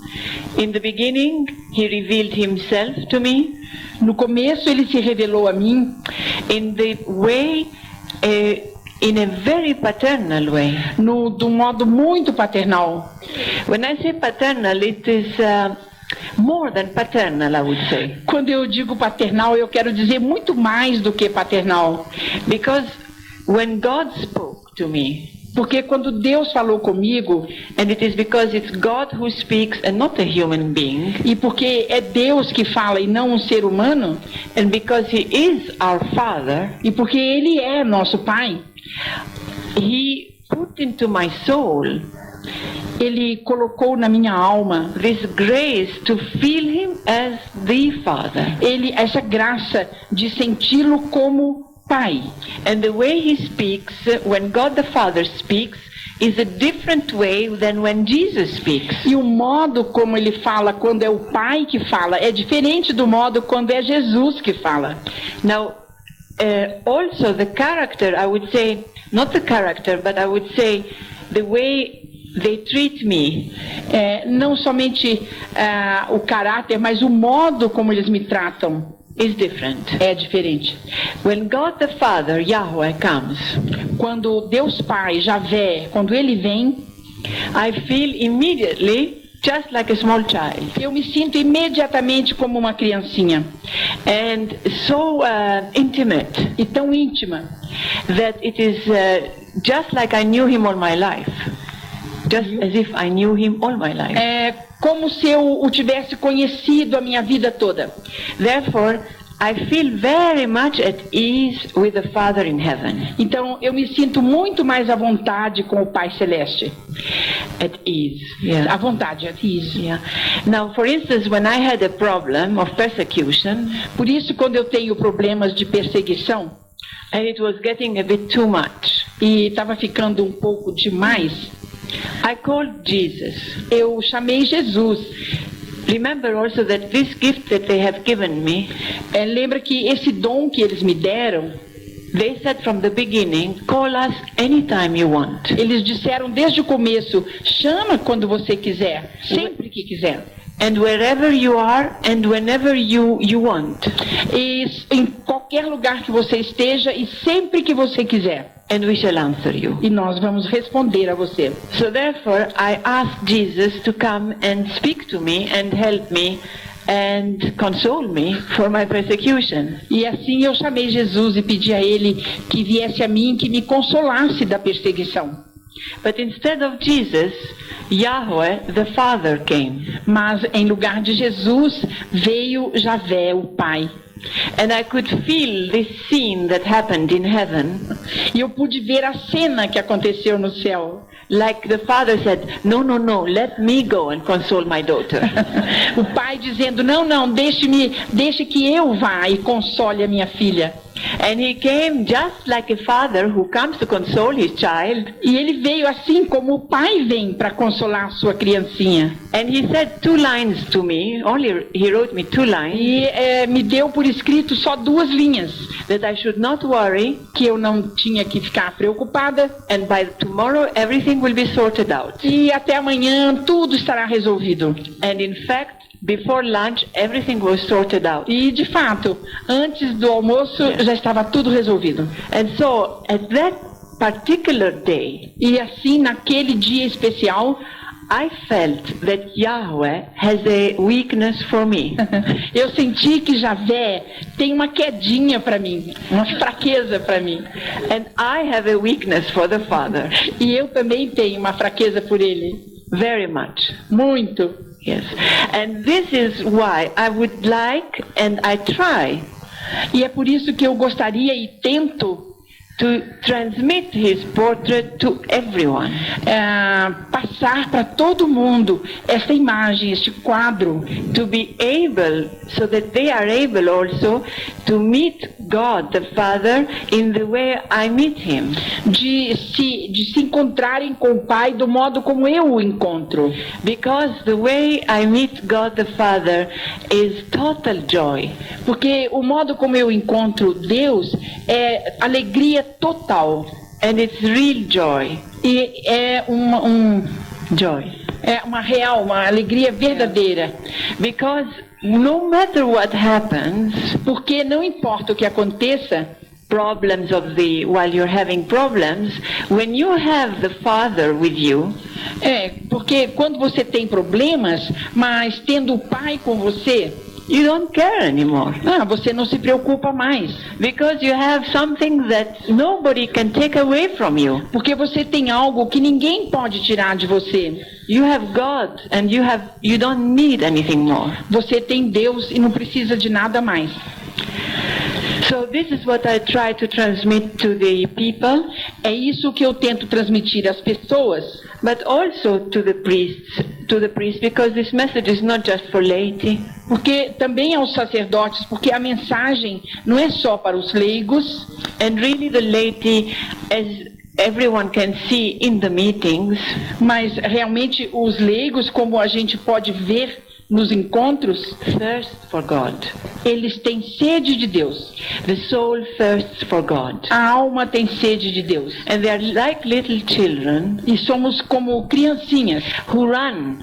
In the beginning, He revealed Himself to me. No começo, Ele se revelou a mim. In the way, in a very paternal way. De um modo muito paternal. When I say paternal, it is more than paternal, I would say. Quando eu digo paternal, eu quero dizer muito mais do que paternal. Because when God spoke to me, porque quando Deus falou comigo, and it is because it's God who speaks and not a human being, e porque é Deus que fala e não um ser humano, and because He is our Father, e porque Ele é nosso Pai, He put into my soul, Ele colocou na minha alma this grace to feel Him as the Father. Essa graça de senti-lo como Pai. And the way He speaks, when God the Father speaks, is a different way than when Jesus speaks. E o modo como Ele fala quando é o Pai que fala é diferente do modo quando é Jesus que fala. Now, also the character, I would say, not the character, but I would say the way they treat me. Não somente o caráter, mas o modo como eles me tratam is different. É diferente. When God the Father, Yahweh, comes, quando Deus Pai, Javé, quando Ele vem, I feel immediately just like a small child. Eu me sinto imediatamente como uma criancinha. And so intimate. E tão íntima. That it is just like I knew Him all my life. just as if I knew him all my life. É como se eu o tivesse conhecido a minha vida toda. Therefore, I feel very much at ease with the Father in heaven. Então, eu me sinto muito mais à vontade com o Pai Celeste. At ease, yeah. À vontade, at ease. Yeah. Now, for instance, when I had a problem of persecution, Por isso, quando eu tenho problemas de perseguição, and it was getting a bit too much, e estava ficando um pouco demais, I called Jesus. eu chamei Jesus. Remember also that this gift that they have given me, Lembra que esse dom que eles me deram, they said from the beginning, call us anytime you want. eles disseram desde o começo, chama quando você quiser, sempre que quiser. And wherever you are and whenever you want. E em qualquer lugar que você esteja e sempre que você quiser. And we shall answer you. E nós vamos responder a você. So therefore, I asked Jesus to come and speak to me and help me and console me for my persecution. E assim eu chamei Jesus e pedi a ele que viesse a mim, que me consolasse da perseguição. But instead of Jesus, Yahweh, the Father, came. Mas em lugar de Jesus veio Javé, o Pai. And I could feel this scene that happened in heaven. E eu pude ver a cena que aconteceu no céu. Like the father said, no, no, no, let me go and console my daughter. O pai dizendo, não, deixe que eu vá e console a minha filha. And he came just like a father who comes to console his child. E ele veio assim como o pai vem para consolar a sua criancinha. And he said 2 lines to me, only he wrote me 2 lines. E me deu por escrito só 2 linhas. That I should not worry. Que eu não tinha que ficar preocupada. And by tomorrow everything will be sorted out. E até amanhã tudo estará resolvido. And in fact, before lunch, everything was sorted out. E de fato, antes do almoço já estava tudo resolvido. And so, at that particular day, e assim naquele dia especial, I felt that Yahweh has a weakness for me. Eu senti que Javé tem uma quedinha para mim, uma fraqueza para mim. And I have a weakness for the Father. E eu também tenho uma fraqueza por ele. Very much. Muito. Yes. And this is why I would like and I try. E é por isso que eu gostaria e tento to transmit his portrait to everyone. Passar para todo mundo esta imagem, este quadro. To be able, so that they are able also to meet God the Father in the way I meet him. De se encontrarem com o Pai do modo como eu o encontro. Because the way I meet God the Father is total joy. Porque o modo como eu encontro Deus é alegria total. And it's real joy. E é joy. É uma alegria verdadeira. Because no matter what happens, porque não importa o que aconteça, problems while you're having problems, when you have the Father with you, porque quando você tem problemas, mas tendo o Pai com você, you don't care anymore. Você não se preocupa mais. Because you have something that nobody can take away from you. Porque você tem algo que ninguém pode tirar de você. You have God and you don't need anything more. Você tem Deus e não precisa de nada mais. So this is what I try to transmit to the people. É isso que eu tento transmitir às pessoas. But also to the priests, because this message is not just for laity. Porque também aos sacerdotes, porque a mensagem não é só para os leigos. And really the laity, as everyone can see in the meetings, mas realmente os leigos, como a gente pode ver nos encontros, thirst for God. Eles têm sede de Deus. The soul thirsts for God. A alma tem sede de Deus. And they are like little children. E somos como criancinhas who run,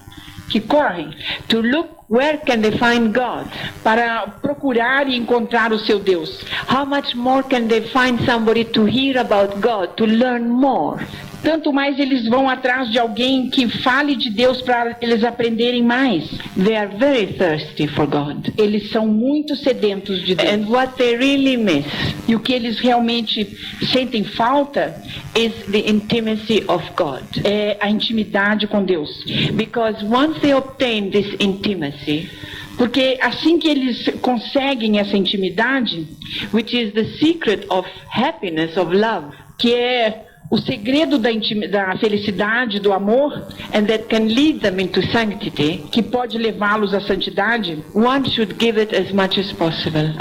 que correm, to look where can they find God, para procurar e encontrar o seu Deus. How much more can they find somebody to hear about God, to learn more? tanto mais eles vão atrás de alguém que fale de Deus para eles aprenderem mais. They are very thirsty for God. Eles são muito sedentos de Deus. And what they really miss E o que eles realmente sentem falta is the intimacy of God. é a intimidade com Deus. Because once they obtain this intimacy, Porque assim que eles conseguem essa intimidade, which is the secret of happiness, of love, que é o segredo da felicidade, do amor, and that can lead them into sanctity, que pode levá-los à santidade, one should give it as much as possible.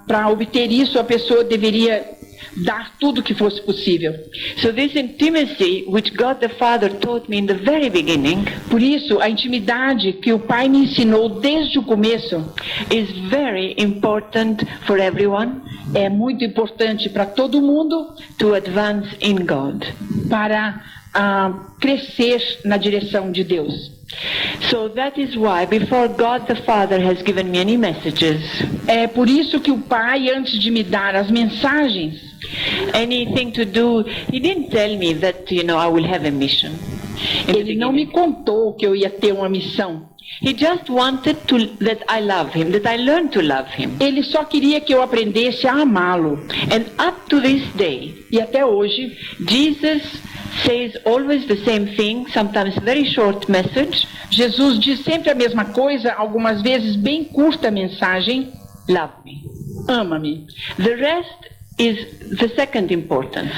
para obter isso a pessoa deveria dar tudo que fosse possível. So this intimacy, which God the Father taught me in the very beginning, Por isso, a intimidade que o Pai me ensinou desde o começo is very important for everyone é muito importante para todo mundo to advance in God. para crescer na direção de Deus. So that is why, before God the Father has given me any messages, É por isso que o Pai, antes de me dar as mensagens, anything to do, He didn't tell me that, I will have a mission. In the Ele não me beginning. contou que eu ia ter uma missão. He just wanted that I love Him, that I learn to love Him. Ele só queria que eu aprendesse a amá-lo. And up to this day, E até hoje, Jesus says always the same thing, sometimes very short message, Jesus diz sempre a mesma coisa, algumas vezes bem curta a mensagem: love me. ama-me. The rest is the second importance.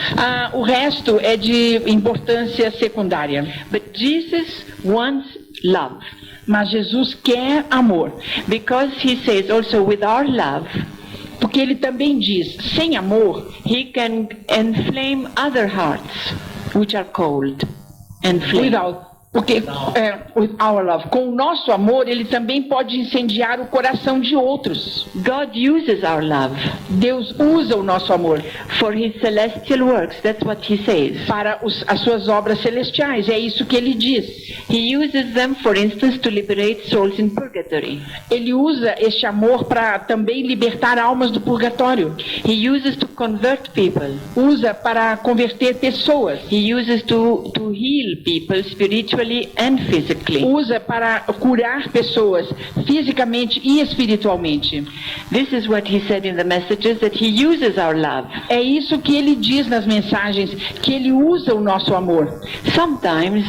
O resto é de importância secundária. But Jesus wants love, Mas Jesus quer amor. because He says also with our love, Porque ele também diz, sem amor, He can inflame other hearts which are cold and flame. with our love, com o nosso amor, ele também pode incendiar o coração de outros. God uses our love Deus usa o nosso amor for His celestial works. That's what He says. para as suas obras celestiais. É isso que ele diz. He uses them, for instance, to liberate souls in purgatory. Ele usa este amor para também libertar almas do purgatório. He uses to convert people. Usa para converter pessoas. He uses to heal people spiritually and physically. Usa para curar pessoas fisicamente e espiritualmente. This is what He said in the messages, that He uses our love. É isso que ele diz nas mensagens, que ele usa o nosso amor. Sometimes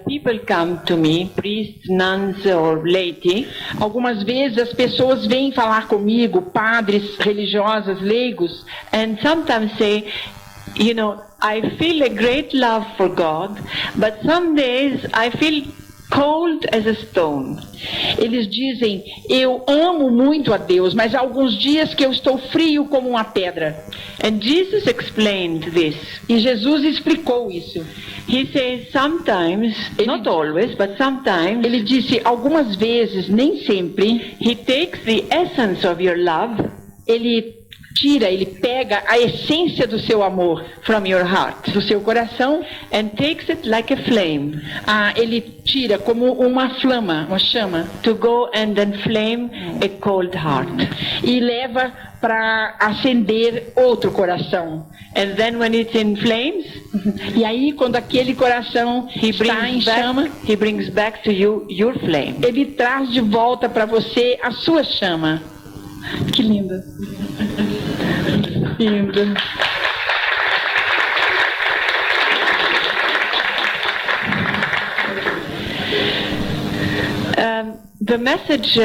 people come to me, priests, nuns or laity, Algumas vezes as pessoas vêm falar comigo, padres, religiosas, leigos, and sometimes say, I feel a great love for God, but some days I feel cold as a stone. eles dizem, eu amo muito a Deus, mas há alguns dias que eu estou frio como uma pedra. And Jesus explained this. E Jesus explicou isso. He says sometimes, not always, but sometimes, Ele disse, algumas vezes, nem sempre, He takes the essence of your love ele pega a essência do seu amor from your heart do seu coração, and takes it like a flame ele tira como uma flama, uma chama, to go and inflame a cold heart. e leva para acender outro coração. And then when it's in flames, E aí, quando aquele coração está em chama, He brings back to you your flame. ele traz de volta para você a sua chama. Que lindo. Lindo. The message,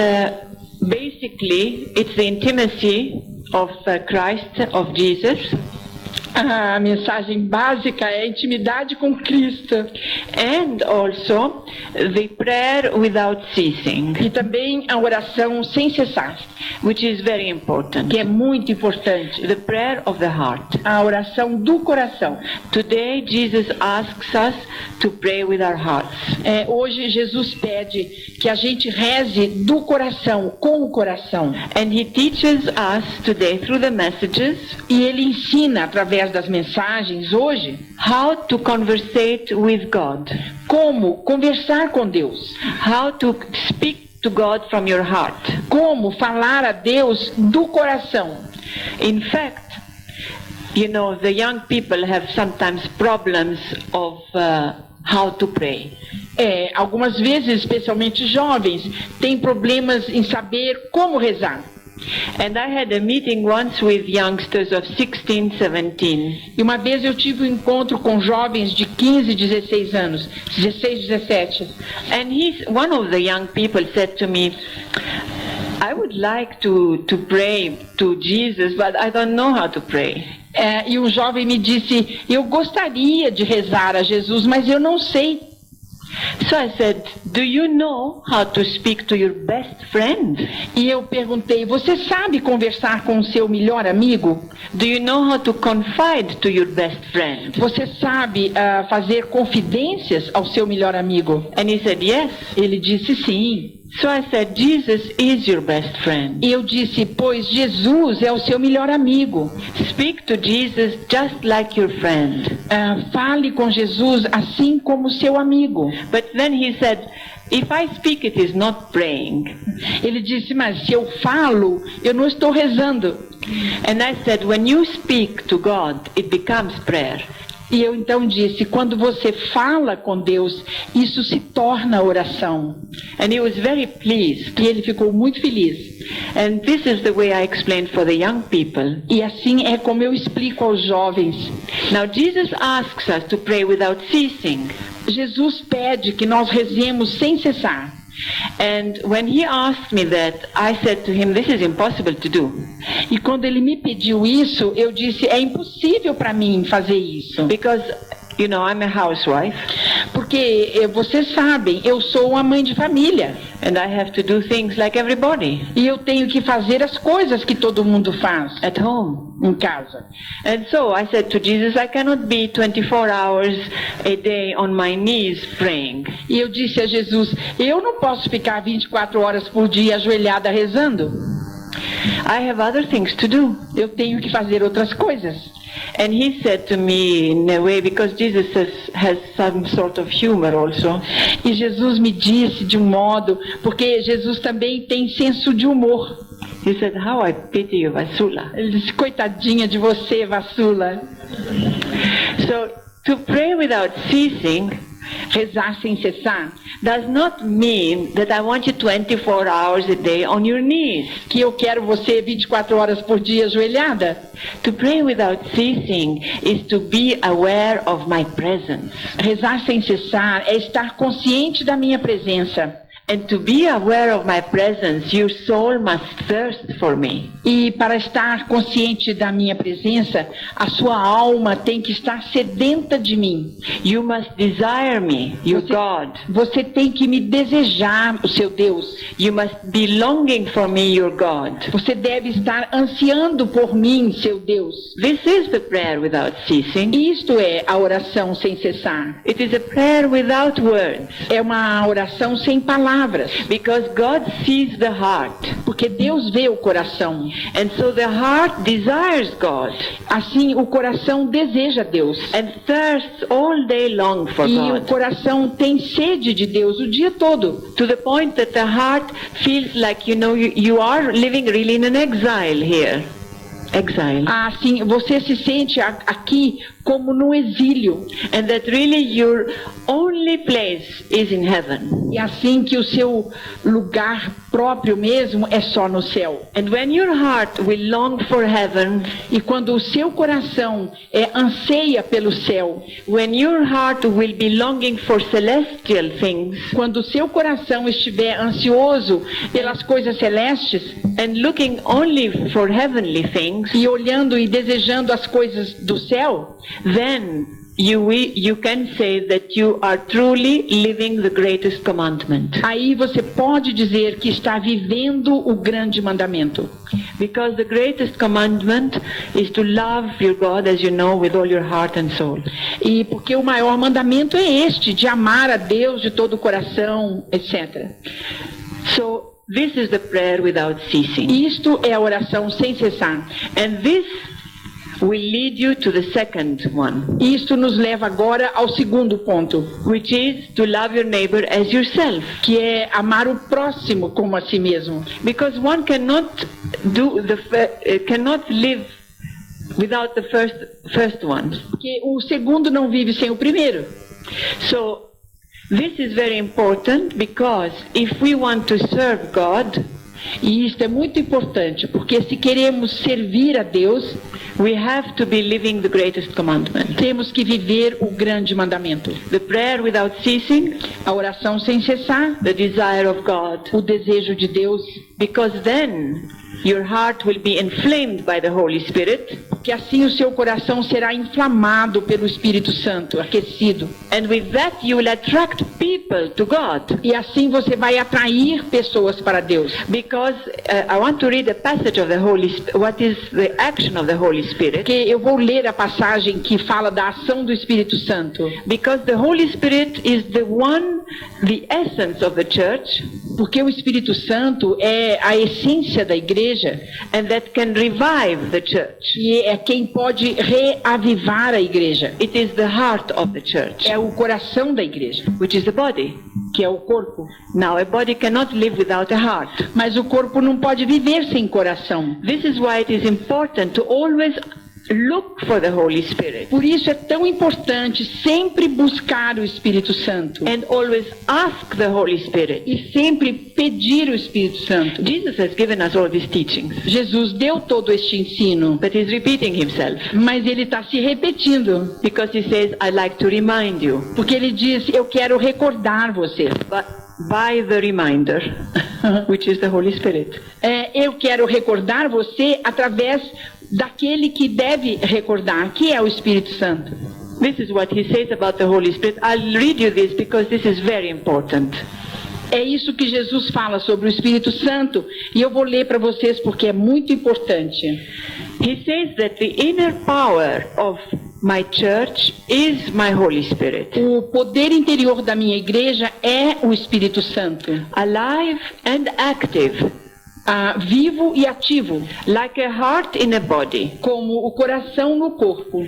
basically, it's the intimacy of Christ, of Jesus, A mensagem básica é a intimidade com Cristo. and also the prayer without ceasing, E também a oração sem cessar, which is very important. que é muito importante. The prayer of the heart. A oração do coração. Today, Jesus asks us to pray with our hearts. Hoje Jesus pede que a gente reze do coração, com o coração. And He teaches us today through the messages E ele ensina, através das mensagens hoje, how to conversate with God, como conversar com Deus. how to speak to God from your heart. Como falar a Deus do coração. In fact, you know, the young people have sometimes problems of how to pray. Algumas vezes, especialmente jovens, têm problemas em saber como rezar. And I had a meeting once with youngsters of 16, 17. E uma vez eu tive um encontro com jovens de 15, 16 anos, 16, 17. And one of the young people said to me, I would like to pray to Jesus, but I don't know how to pray. E um jovem me disse, eu gostaria de rezar a Jesus, mas eu não sei. So I said, do you know how to speak to your best friend? E eu perguntei, você sabe conversar com o seu melhor amigo? Do you know how to confide to your best friend? Você sabe fazer confidências ao seu melhor amigo? And he said, yes. Ele disse sim. So I said, Jesus is your best friend. E eu disse, pois Jesus é o seu melhor amigo. Speak to Jesus just like your friend. Fale com Jesus assim como seu amigo. But then he said, if I speak, it is not praying. Ele disse, mas se eu falo, eu não estou rezando. And I said, when you speak to God, it becomes prayer. E eu então disse, quando você fala com Deus, isso se torna oração. And he was very pleased. E ele ficou muito feliz. And this is the way I explained for the young people. E assim é como eu explico aos jovens. Now Jesus asks us to pray without ceasing. Jesus pede que nós rezemos sem cessar. And when he asked me that, I said to him, this is impossible to do. E quando ele me pediu isso, eu disse, é impossível para mim fazer isso. Because, you know, I'm a housewife. Porque vocês sabem, eu sou uma mãe de família. And I have to do things like everybody. E eu tenho que fazer as coisas que todo mundo faz. At home. Em casa. And so I said to Jesus, I cannot be 24 hours a day on my knees praying. E eu disse a Jesus, eu não posso ficar 24 horas por dia ajoelhada rezando. I have other things to do. Eu tenho que fazer outras coisas. And he said to me in a way, because Jesus has some sort of humor also. E Jesus me disse de um modo, porque Jesus também tem senso de humor. He said, how I pity you, Vasula. Ele disse, coitadinha de você, Vasula. So, to pray without ceasing, rezar sem cessar, does not mean that I want you 24 hours a day on your knees. Que eu quero você 24 horas por dia ajoelhada. To pray without ceasing is to be aware of my presence. Rezar sem cessar é estar consciente da minha presença. And to be aware of my presence, your soul must thirst for me. E para estar consciente da minha presença, a sua alma tem que estar sedenta de mim. You must desire me, your God. Você tem que me desejar, o seu Deus. You must be longing for me, your God. Você deve estar ansiando por mim, seu Deus. This is the prayer without ceasing. Isto é a oração sem cessar. It is a prayer without words. É uma oração sem palavras. Because God sees the heart. Porque Deus vê o coração. And so the heart desires God. Assim o coração deseja Deus. And thirsts all day long for God. E o coração tem sede de Deus o dia todo. To the point that the heart feels like, you know, you are living really in an exile here. Exile. Assim, você se sente aqui como no exílio. And that really your only place is in heaven. E assim que o seu lugar próprio mesmo é só no céu. And when your heart will long for heaven, e quando o seu coração anseia pelo céu, when your heart will be longing for celestial things, quando o seu coração estiver ansioso pelas coisas celestes, and looking only for heavenly things, e olhando e desejando as coisas do céu, then you can say that you are truly living the greatest commandment. Aí você pode dizer que está vivendo o grande mandamento. Because the greatest commandment is to love your God, as you know, with all your heart and soul. E porque o maior mandamento é este, de amar a Deus de todo o coração, etc. So this is the prayer without ceasing. Isto é a oração sem cessar. And this will lead you to the second one. Isto nos leva agora ao segundo ponto, which is to love your neighbor as yourself, que é amar o próximo como a si mesmo. Because one cannot live without the first one. Porque o segundo não vive sem o primeiro. So this is very important because if we want to serve God, E isto é muito importante, porque se queremos servir a Deus, we have to be living the greatest commandment. temos que viver o grande mandamento. The prayer without ceasing, A oração sem cessar, the desire of God. o desejo de Deus, Because then your heart will be inflamed by the Holy Spirit, que assim o seu coração será inflamado pelo Espírito Santo, aquecido. and with that you will attract people to God. E assim você vai atrair pessoas para Deus. Because I want to read a passage of the Holy Spirit. What is the action of the Holy Spirit? Porque eu vou ler a passagem que fala da ação do Espírito Santo. Because the Holy Spirit is the essence of the church, Porque o Espírito Santo é a essência da igreja and that can revive the church. e é quem pode reavivar a igreja. It is the heart of the church, É o coração da igreja, which is the body. que é o corpo. Now, a body cannot live without a heart. Mas o corpo não pode viver sem coração. This is why it is important to always look for the Holy Spirit Por isso é tão importante sempre buscar o Espírito Santo and always ask the Holy Spirit. e sempre pedir o Espírito Santo. Jesus has given us all these teachings, Jesus deu todo este ensino, but he's repeating himself mas ele está se repetindo, because he says, I like to remind you. porque ele diz, eu quero recordar você. But by the reminder, which is the Holy Spirit. Eu quero recordar você através daquele que deve recordar, que é o Espírito Santo. This is what he says about the Holy Spirit. I'll read you this because this is very important. É isso que Jesus fala sobre o Espírito Santo, e eu vou ler para vocês porque é muito importante. He says that the inner power of my church is my Holy Spirit, O poder interior da minha igreja é o Espírito Santo, alive and active, vivo e ativo, like a heart in a body. como o coração no corpo.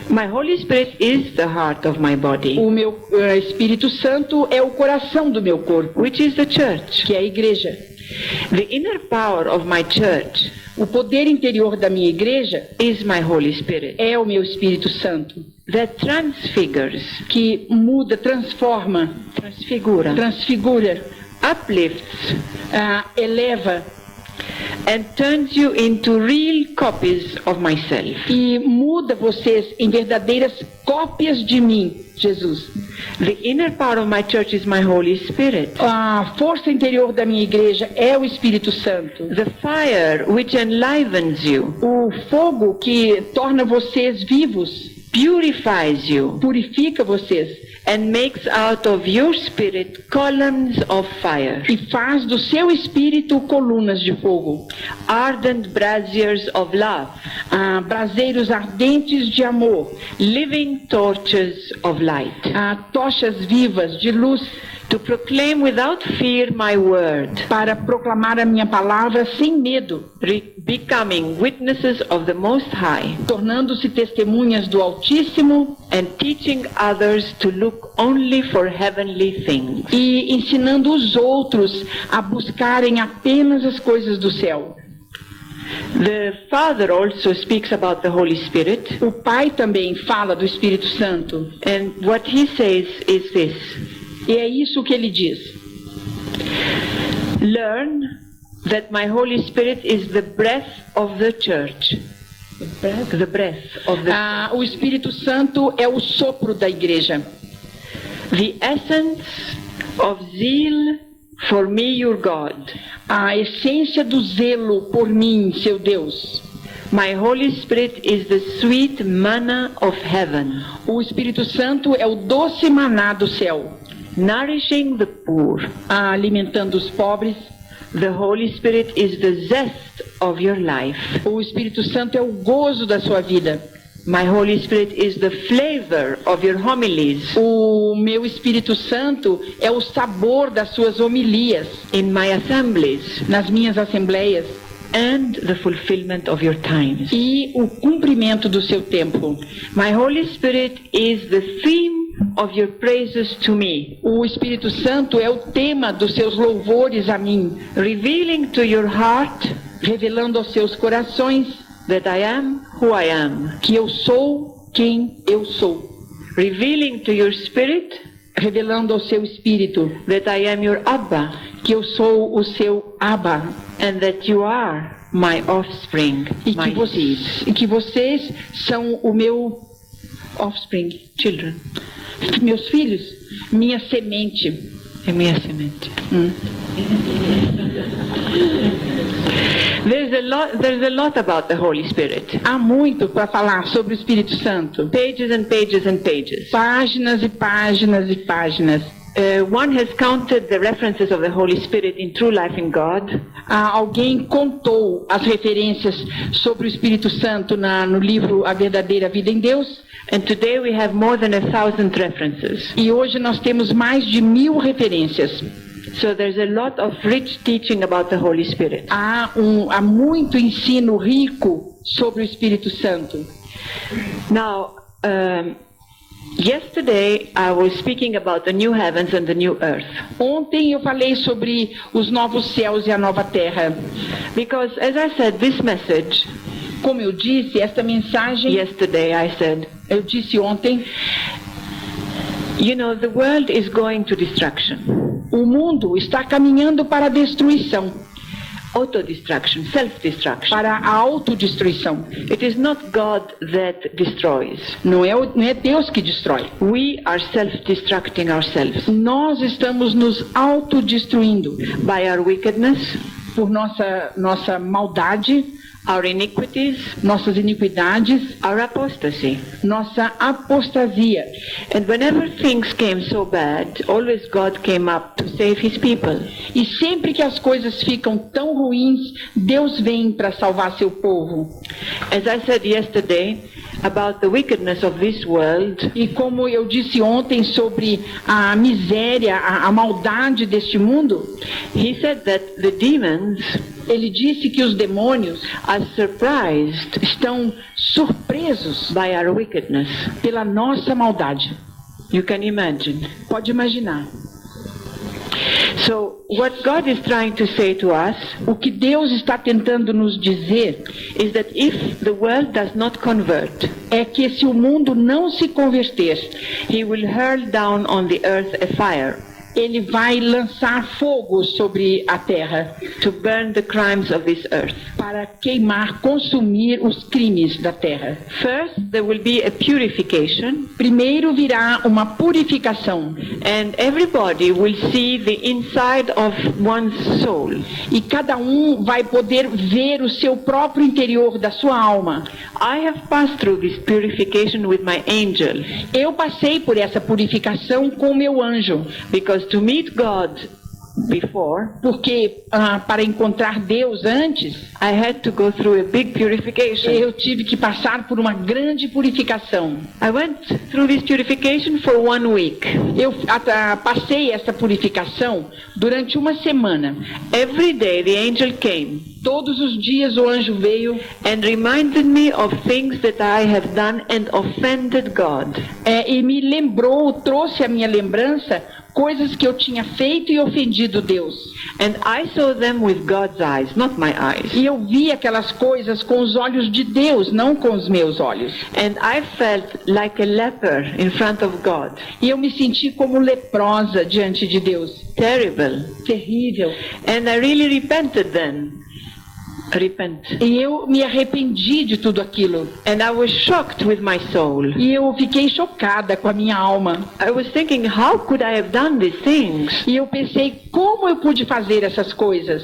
My Holy Spirit is the heart of my body, O meu Espírito Santo é o coração do meu corpo, which is the church. que é a igreja. The inner power of my church O poder interior da minha igreja is my Holy Spirit, é o meu Espírito Santo, that transfigures, que muda, transforma, transfigura, transfigura, uplifts, eleva and turns you into real copies of myself. e muda vocês em verdadeiras cópias de mim, Jesus. The inner power of my church is my Holy Spirit. A força interior da minha igreja é o Espírito Santo. The fire which enlivens you, O fogo que torna vocês vivos, purifies you, purifica vocês and makes out of your spirit columns of fire, e faz do seu espírito colunas de fogo, ardent braziers of love, braseiros ardentes de amor, living torches of light, tochas vivas de luz, to proclaim without fear my word, para proclamar a minha palavra sem medo, becoming witnesses of the Most High, tornando-se testemunhas do Altíssimo and teaching others to look only for heavenly things. e ensinando os outros a buscarem apenas as coisas do céu. The Father also speaks about the Holy Spirit, O Pai também fala do Espírito Santo, and what he says is this: e é isso que ele diz. learn that my Holy Spirit is the breath of the church. The breath of the O Espírito Santo é o sopro da igreja, the essence of zeal for me, your God. a essência do zelo por mim, seu Deus. My Holy Spirit is the sweet manna of heaven, O Espírito Santo é o doce maná do céu, nourishing the poor. alimentando os pobres. The Holy Spirit is the zest of your life. O Espírito Santo é o gozo da sua vida. My Holy Spirit is the flavor of your homilies O meu Espírito Santo é o sabor das suas homilias in my assemblies nas minhas assembleias and the fulfillment of your times. e o cumprimento do seu tempo. My Holy Spirit is the theme of your praises to me, O Espírito Santo é o tema dos seus louvores a mim, revealing to your heart revelando aos seus corações that I am who I am, que eu sou quem eu sou, revealing to your spirit revelando ao seu espírito that I am your Abba, que eu sou o seu Abba and that you are my offspring, e my seed. que vocês são o meu offspring, Children, meus filhos, minha semente. é minha semente. There's a lot about the Holy Spirit. Há muito para falar sobre o Espírito Santo. Pages and pages and pages. Páginas e páginas e páginas. One has counted the references of the Holy Spirit in True Life in God. Alguém contou as referências sobre o Espírito Santo no livro A Verdadeira Vida em Deus. And today we have more than 1,000 references. E hoje nós temos mais de 1000 referências. So there's a lot of rich teaching about the Holy Spirit. Há muito ensino rico sobre o Espírito Santo. Now, yesterday I was speaking about the new heavens and the new earth. Ontem eu falei sobre os novos céus e a nova terra. Because as I said, this message, como eu disse, esta mensagem, yesterday I said, eu disse ontem, you know, the world is going to destruction. O mundo está caminhando para a destruição. Autodestruction, self-destruction. Para a autodestruição. It is not God that destroys. Não é Deus que destrói. We are self-destructing ourselves. Nós estamos nos autodestruindo. By our wickedness, por nossa maldade, our iniquities, nossas iniquidades, our apostasy, nossa apostasia. And whenever things came so bad, always God came up to save his people. E sempre que as coisas ficam tão ruins, Deus vem para salvar seu povo. As I said yesterday about the wickedness of this world, e como eu disse ontem sobre a miséria, a maldade deste mundo, he said that the demons, ele disse que os demônios are surprised, estão surpresos by our wickedness. Pela nossa maldade. You can imagine. Pode imaginar. So what God is trying to say to us, o que Deus está tentando nos dizer, is that if the world does not convert, é que se o mundo não se converter, he will hurl down on the earth a fire. Ele vai lançar fogo sobre a terra, to burn the crimes of this earth, para queimar, consumir os crimes da terra. First, there will be a purification. Primeiro virá uma purificação, and everybody will see the inside of one's soul. E cada vai poder ver o seu próprio interior da sua alma. I have passed through this purification with my angel. Eu passei por essa purificação com o meu anjo, because to meet God before, porque para encontrar Deus antes, I had to go through a big purification. Eu tive que passar por uma grande purificação. I went through this purification for 1 week. Eu passei essa purificação durante uma semana. Every day the angel came. Todos os dias o anjo veio and reminded me of things that I have done and offended God. E me trouxe à minha lembrança coisas que eu tinha feito e ofendido Deus. And I saw them with God's eyes, not my eyes. E eu vi aquelas coisas com os olhos de Deus, não com os meus olhos. And I felt like a leper in front of God. E eu me senti como leprosa diante de Deus. Terrible. Terrível. And I really repented then. E eu me arrependi de tudo aquilo. And I was shocked with my soul. E eu fiquei chocada com a minha alma. I was thinking, how could I have done these things? E eu pensei, como eu pude fazer essas coisas?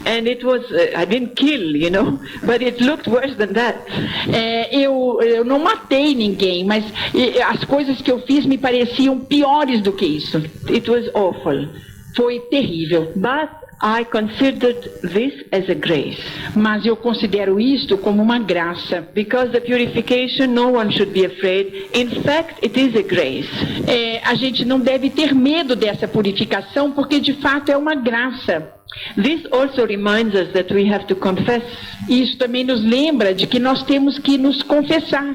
And it was, I didn't kill, you know, but it looked worse than that. Eu não matei ninguém, mas as coisas que eu fiz me pareciam piores do que isso. It was awful. Foi terrível. But I considered this as a grace. Mas eu considero isto como uma graça. Because the purification, no one should be afraid. In fact, it is a grace. A gente não deve ter medo dessa purificação, porque de fato é uma graça. This also reminds us that we have to confess. Isso também nos lembra de que nós temos que nos confessar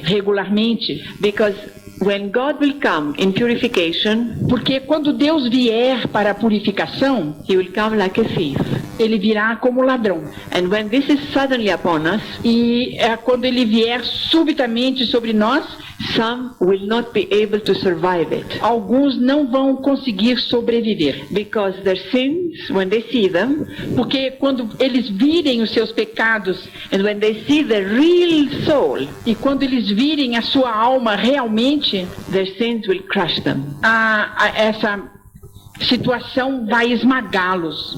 regularmente. Because when God will come in purification, porque quando Deus vier para a purificação, he will come like a thief. ele virá como ladrão. And when this is suddenly upon us, E quando ele vier subitamente sobre nós, some will not be able to survive it. alguns não vão conseguir sobreviver. Because their sins, when they see them, Porque quando eles virem os seus pecados and when they see the real soul, e quando eles virem a sua alma realmente, their sins will crush them. essa situação vai esmagá-los.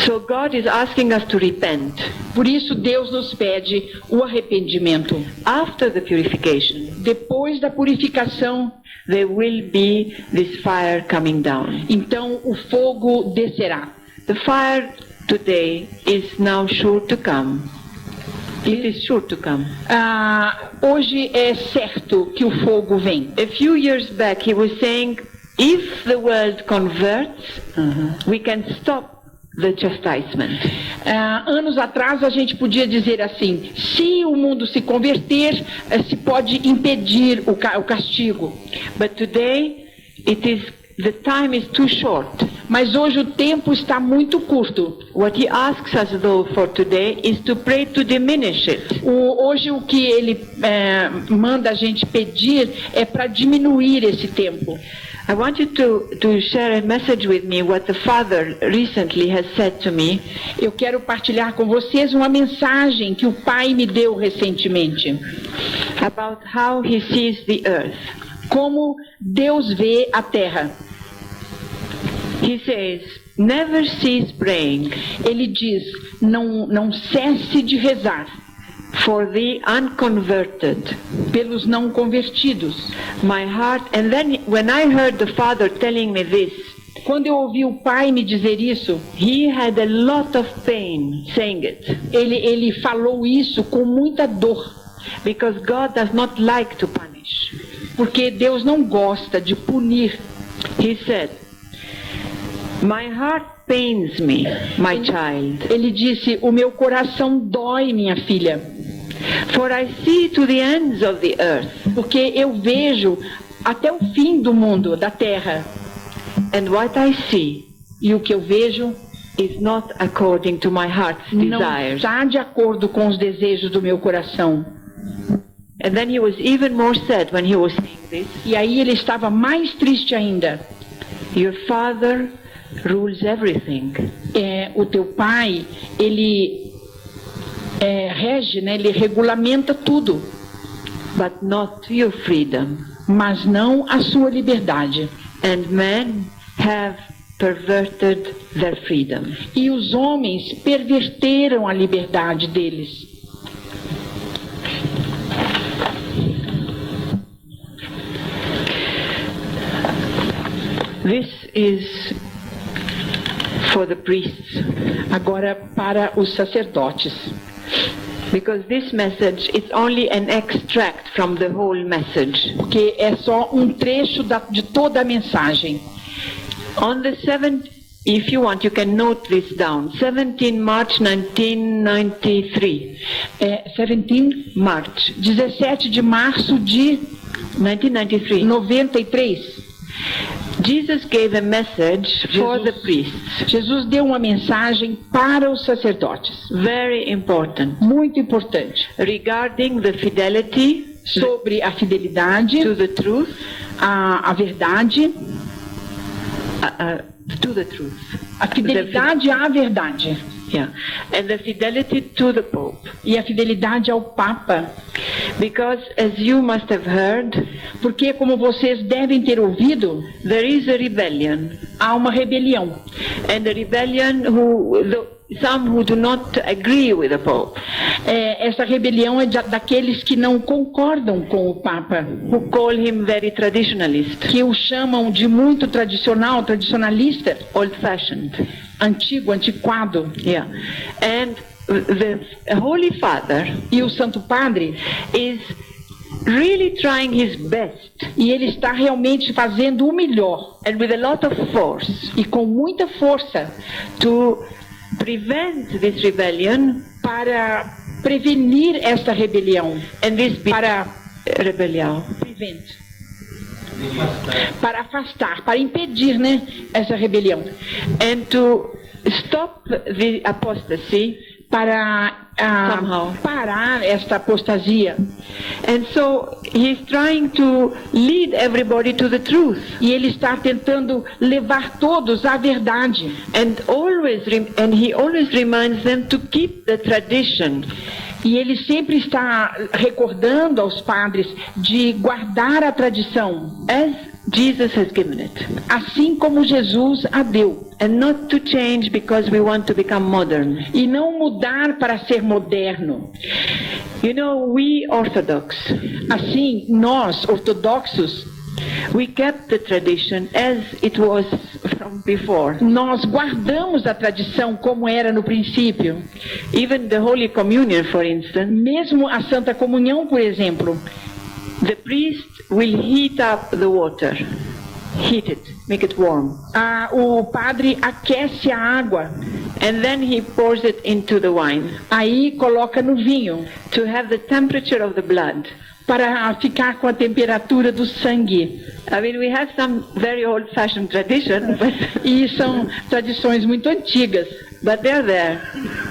So God is asking us to repent. Por isso Deus nos pede o arrependimento. After the purification, Depois da purificação, there will be this fire coming down. então o fogo descerá. The fire today is now sure to come. It is sure to come. Hoje é certo que o fogo vem. A few years back he was saying, if the world converts, we can stop the chastisement. Anos atrás a gente podia dizer assim, se o mundo se converter, se pode impedir o castigo. But today the time is too short. Mas hoje o tempo está muito curto. What he asks us though for today is to pray to diminish it. Hoje o que ele manda a gente pedir é para diminuir esse tempo. I want you to share a message with me what the Father recently has said to me. Eu quero partilhar com vocês uma mensagem que o Pai me deu recentemente. About how he sees the earth. Como Deus vê a terra. He says, never cease praying. Ele diz, não cesse de rezar. For the unconverted. Pelos não convertidos. My heart, and then when I heard the Father telling me this, quando eu ouvi o Pai me dizer isso, he had a lot of pain saying it. Ele falou isso com muita dor. Because God does not like to punish. Porque Deus não gosta de punir. He said, my heart pains me, my child. Ele disse, o meu coração dói, minha filha. For I see to the ends of the earth. Porque eu vejo até o fim do mundo, da terra. And what I see, e o que eu vejo, is not according to my heart's desires. Não está de acordo com os desejos do meu coração. And then he was even more sad when he was saying this. E aí ele estava mais triste ainda. Your Father rules everything. O teu pai, ele rege, né? Ele regulamenta tudo. But not your freedom. Mas não a sua liberdade. And men have perverted their freedom. E os homens perverteram a liberdade deles. This is for the priests. Agora para os sacerdotes. Because this message is only an extract from the whole message. Porque é só um trecho de toda a mensagem. On the 7th, if you want, you can note this down. 17 March 1993. 17 March. 17 de março de 1993. 93. Jesus gave a message for the priests. Jesus deu uma mensagem para os sacerdotes. Very important. Muito importante. Regarding the fidelity. Sobre a fidelidade. To the truth. A verdade. To the truth. A fidelidade à verdade. Yeah. And the fidelity to the Pope. E a fidelidade ao Papa. Because as you must have heard, porque como vocês devem ter ouvido, there is a rebellion. Há uma rebelião. And the rebellion some who do not agree with the Pope. Essa rebelião é daqueles que não concordam com o Papa. Who call him very traditionalist. Que o chamam de muito tradicionalista. Old-fashioned. Antigo, antiquado. Yeah. And the Holy Father, e o Santo Padre, is really trying his best. E ele está realmente fazendo o melhor. And with a lot of force. E com muita força. To prevent this rebellion. Para prevenir esta rebelião. And this para rebelião. Prevent. para afastar, para impedir, né, essa rebelião, and to stop the apostasy para somehow. parar esta apostasia. And so he's trying to lead everybody to the truth. E ele está tentando levar todos à verdade. And he always reminds them to keep the tradition. E ele sempre está recordando aos padres de guardar a tradição, As Jesus has given it. assim como Jesus a deu. And not to change because we want to become modern. E não mudar para ser moderno. You know, we Orthodox, Assim, nós, ortodoxos, we kept the tradition as it was from before. nós guardamos a tradição como era no princípio. Even the Holy Communion, for instance, Mesmo a Santa Comunhão, por exemplo, the priest will heat up the water. Heat it, make it warm. o padre aquece a água, And then he pours it into the wine aí coloca no vinho, to have the temperature of the blood. para ficar com a temperatura do sangue. I mean, we have some very old-fashioned tradition, E são tradições muito antigas, but they're there.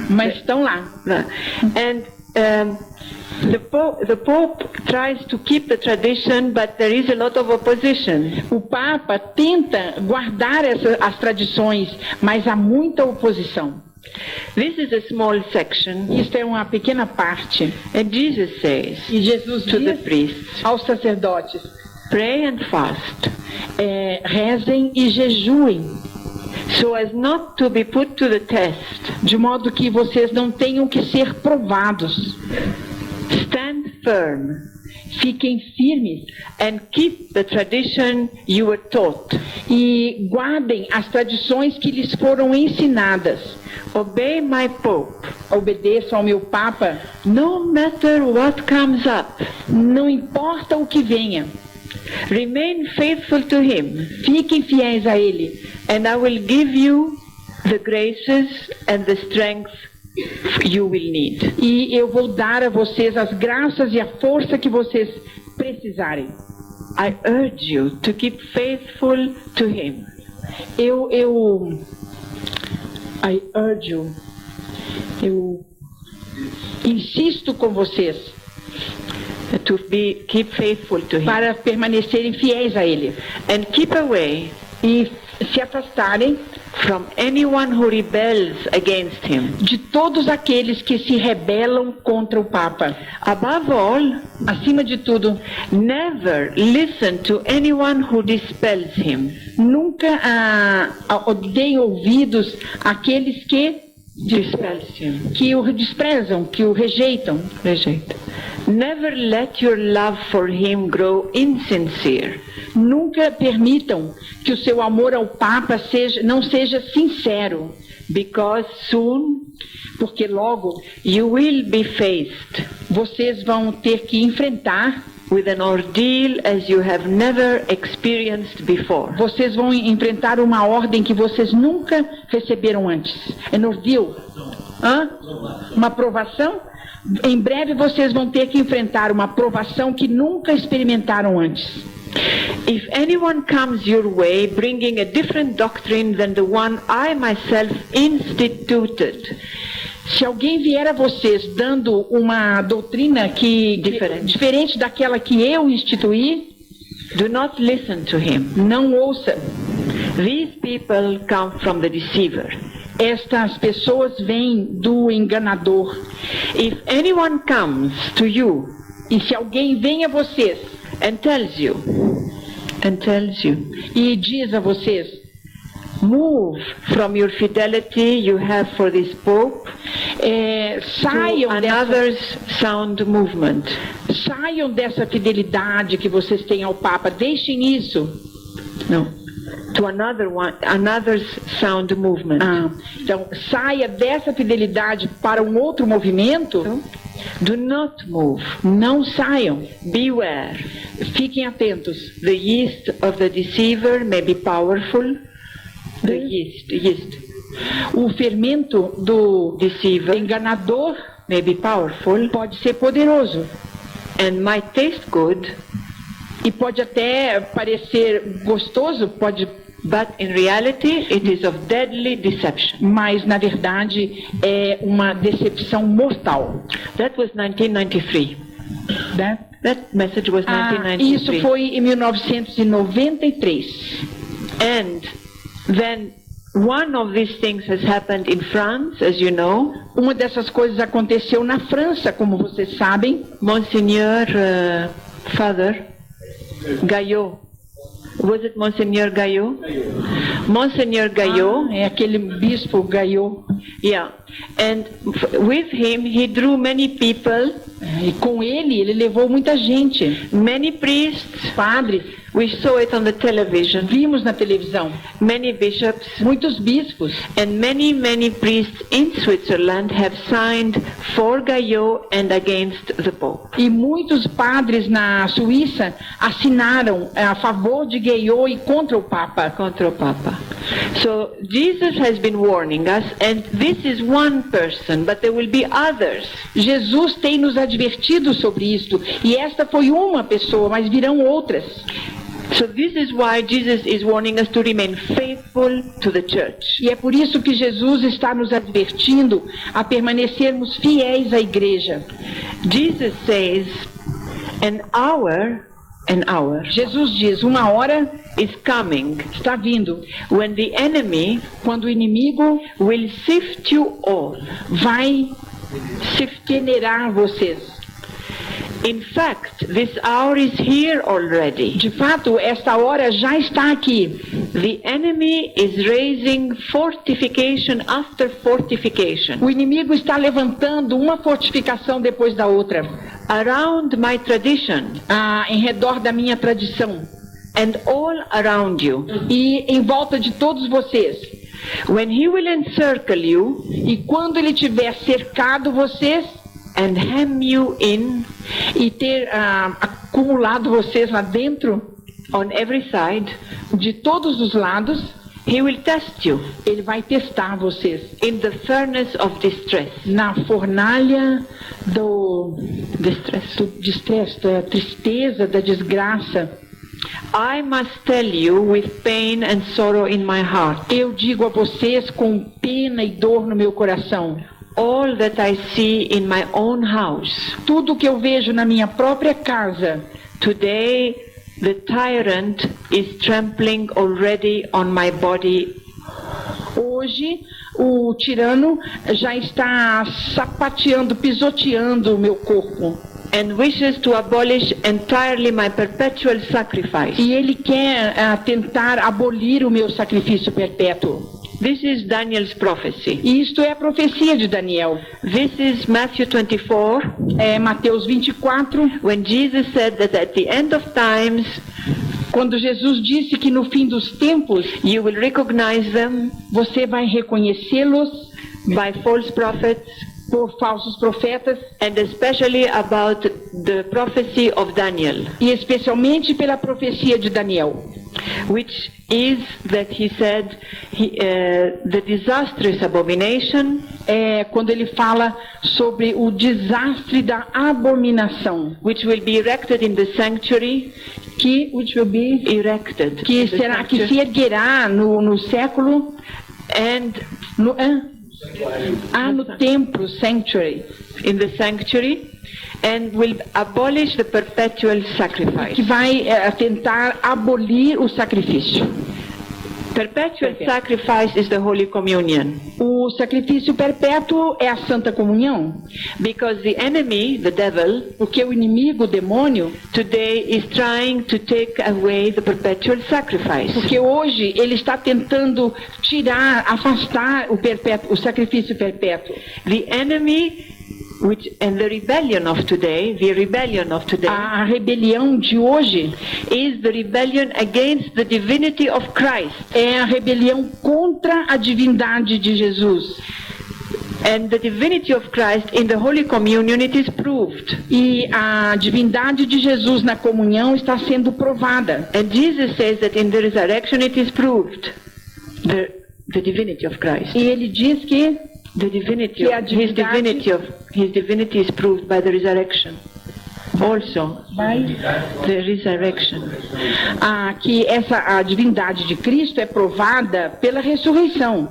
mas estão lá. And the Pope tries to keep the tradition, but there is a lot of opposition. O Papa tenta guardar as tradições, mas há muita oposição. This is a small section, Isto é uma pequena parte. and Jesus says E Jesus to the diz priests, aos sacerdotes, pray and fast, rezem e jejuem, so as not to be put to the test. de modo que vocês não tenham que ser provados. Stand firm Fiquem firmes and keep the tradition you were taught. e guardem as tradições que lhes foram ensinadas. Obey my Pope, Obedeçam ao meu Papa, no matter what comes up. não importa o que venha. Remain faithful to him, Fiquem fiéis a Ele, and I will give you the graces and the strength you will need. e eu vou dar a vocês as graças e a força que vocês precisarem. I urge you to keep faithful to him. I urge you, eu insisto com vocês To keep faithful to him. para permanecerem fiéis a Ele And keep away e se afastarem from anyone who rebels against him. de todos aqueles que se rebelam contra o Papa. Above all, Acima de tudo, never listen to anyone who dispels him. nunca deem ouvidos àqueles que Dispels him. o desprezam, que o rejeitam. Reject. Never let your love for him grow insincere. Nunca permitam que o seu amor ao Papa não seja sincero, Because soon porque logo you will be faced vocês vão ter que enfrentar, with an ordeal as you have never experienced before. vocês vão enfrentar uma ordem que vocês nunca receberam antes. An ordeal. Uma provação? Em breve vocês vão ter que enfrentar uma provação que nunca experimentaram antes. If anyone comes your way bringing a different doctrine than the one I myself instituted, Se alguém vier a vocês dando uma doutrina diferente daquela que eu instituí, do not listen to him. não ouça. These people come from the deceiver. Estas pessoas vêm do enganador. If anyone comes to you E se alguém vem a vocês and tells you e diz a vocês, move from your fidelity you have for this Pope to another's sound movement. saiam dessa fidelidade que vocês têm ao Papa, deixem isso. No. To another's sound movement. Então, saia dessa fidelidade para um outro movimento. Do not move. Não saiam. Beware. Fiquem atentos. The yeast of the deceiver may be powerful. The yeast. O fermento do deceiver enganador may be powerful pode ser poderoso and might taste good, E pode até parecer gostoso, but in reality it is of deadly deception. mas na verdade é uma decepção mortal. That was 1993. Né? That message was 1993. Isso foi em 1993. And then one of these things has happened in France, as you know. Uma dessas coisas aconteceu na França, como vocês sabem. Monsignor Father Gaillot. Was it Monsignor Gaillot? Monsignor Gaillot. É aquele bispo Gaillot. Yeah. And with him he drew many people. E com ele levou muita gente. Many priests. Padres. We saw it on the television. Vimos na televisão. Many bishops. Muitos bispos. And many priests in Switzerland have signed for Gaillot and against the Pope. E muitos padres na Suíça assinaram a favor de Gaillot e contra o Papa. Contra o Papa. So Jesus has been warning us, and this is one person, but there will be others. Jesus tem nos advertido sobre isto, e esta foi uma pessoa, mas virão outras. So this is why Jesus is warning us to remain faithful to the church. E é por isso que Jesus está nos advertindo a permanecermos fiéis à igreja. Jesus says, an hour. Jesus diz, uma hora is coming, está vindo, when the enemy, quando o inimigo will sift you all, vai peneirar vocês. In fact, this hour is here already. De fato, esta hora já está aqui. The enemy is raising fortification after fortification. O inimigo está levantando uma fortificação depois da outra. Around my tradition. Em redor da minha tradição. And all around you. E em volta de todos vocês. When he will encircle you. E quando ele tiver cercado vocês. And hem you in. E ter acumulado vocês lá dentro. On every side. De todos os lados. He will test you. Ele vai testar vocês. In the furnace of distress. Na fornalha do distress, da tristeza, da desgraça. I must tell you with pain and sorrow in my heart. Eu digo a vocês com pena e dor no meu coração. All that I see in my own house. Tudo que eu vejo na minha própria casa. Today the tyrant is trampling already on my body. Hoje o tirano já está sapateando, pisoteando o meu corpo. And wishes to abolish entirely my perpetual sacrifice. E ele quer tentar abolir o meu sacrifício perpétuo. This is Daniel's prophecy. E isto é a profecia de Daniel. This is Matthew 24. É Mateus 24. When Jesus said that at the end of times, quando Jesus disse que no fim dos tempos, you will recognize them, você vai reconhecê-los by false prophets, por falsos profetas, and especially about the prophecy of Daniel. E especialmente pela profecia de Daniel. Which is that he said the disastrous abomination. Quando ele fala sobre o desastre da abominação. Which will be erected in the sanctuary. Which will be erected. Que será que se erguerá no século. And no templo, sanctuary. In the sanctuary. And will abolish the perpetual sacrifice. Que vai tentar abolir o sacrifício. Perpetual sacrifice is the Holy Communion. O sacrifício perpétuo é a Santa Comunhão. Because the enemy, the devil, porque o inimigo, o demônio, today is trying to take away the perpetual sacrifice. Porque hoje ele está tentando afastar o sacrifício perpétuo. The enemy and the rebellion of today, a rebelião de hoje is the rebellion against the divinity of Christ. É a rebelião contra a divindade de Jesus. And the divinity of Christ in the Holy Communion, it is proved. E a divindade de Jesus na comunhão está sendo provada. And Jesus says that in the resurrection it is proved. The divinity of Christ. E ele diz que his divinity is proved by the resurrection. also the resurrection. Que a divindade de Cristo é provada pela ressurreição.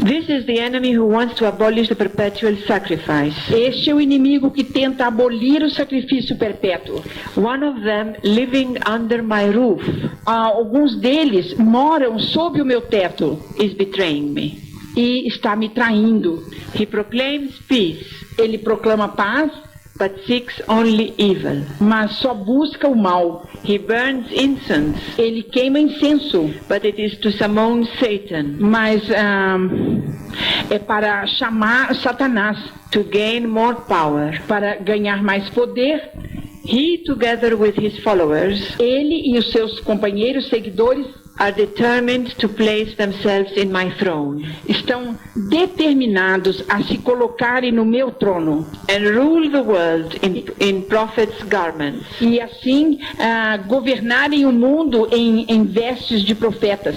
This is the enemy who wants to abolish the perpetual sacrifice. Este é o inimigo que tenta abolir o sacrifício perpétuo. One of them living under my roof Alguns deles moram sob o meu teto is betraying me. e está me traindo. He proclaims peace, Ele proclama paz, but seeks only evil. mas só busca o mal. He burns incense, Ele queima incenso, but it is to summon Satan, mas é para chamar Satanás, to gain more power. para ganhar mais poder. He, together with his followers, Ele e os seus companheiros seguidores are determined to place themselves in my throne estão determinados a se colocarem no meu trono and rule the world in prophets' garments. e assim governarem o mundo em vestes de profetas.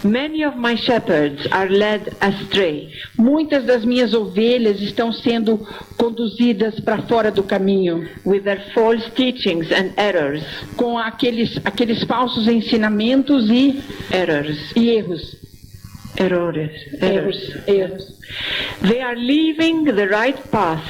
Many of my shepherds are led astray. Muitas das minhas ovelhas estão sendo conduzidas para fora do caminho, with their false teachings and errors. com aqueles falsos ensinamentos e Errors. erros. Erros. They are leaving the right path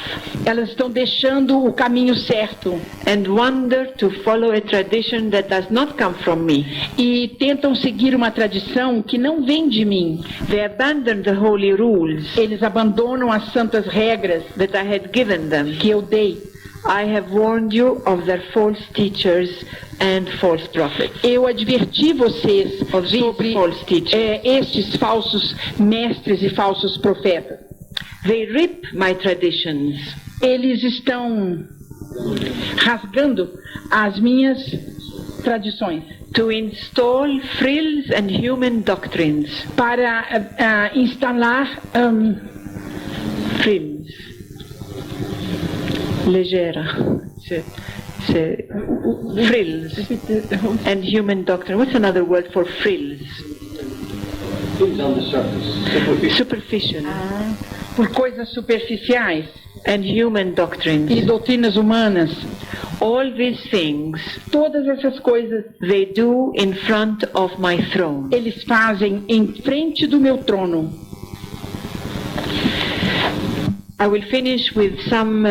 Elas estão deixando o caminho certo and wander to follow a tradition that does not come from me. e tentam seguir uma tradição que não vem de mim. They abandon the holy rules Eles abandonam as santas regras that I had given them. que eu dei. I have warned you of their false teachers and false prophets. Eu adverti vocês Of these sobre false teachers. estes falsos mestres e falsos profetas. They rip my traditions Eles estão rasgando as minhas tradições to install frills and human doctrines. para instalar Frills. Legera. Frills and human doctrine. What's another word for frills? Things on the surface. Superficial. por coisas superficiais and human e doctrines. doutrinas humanas. All these things Todas essas coisas they do in front of my throne. eles fazem em frente do meu trono. I will finish with some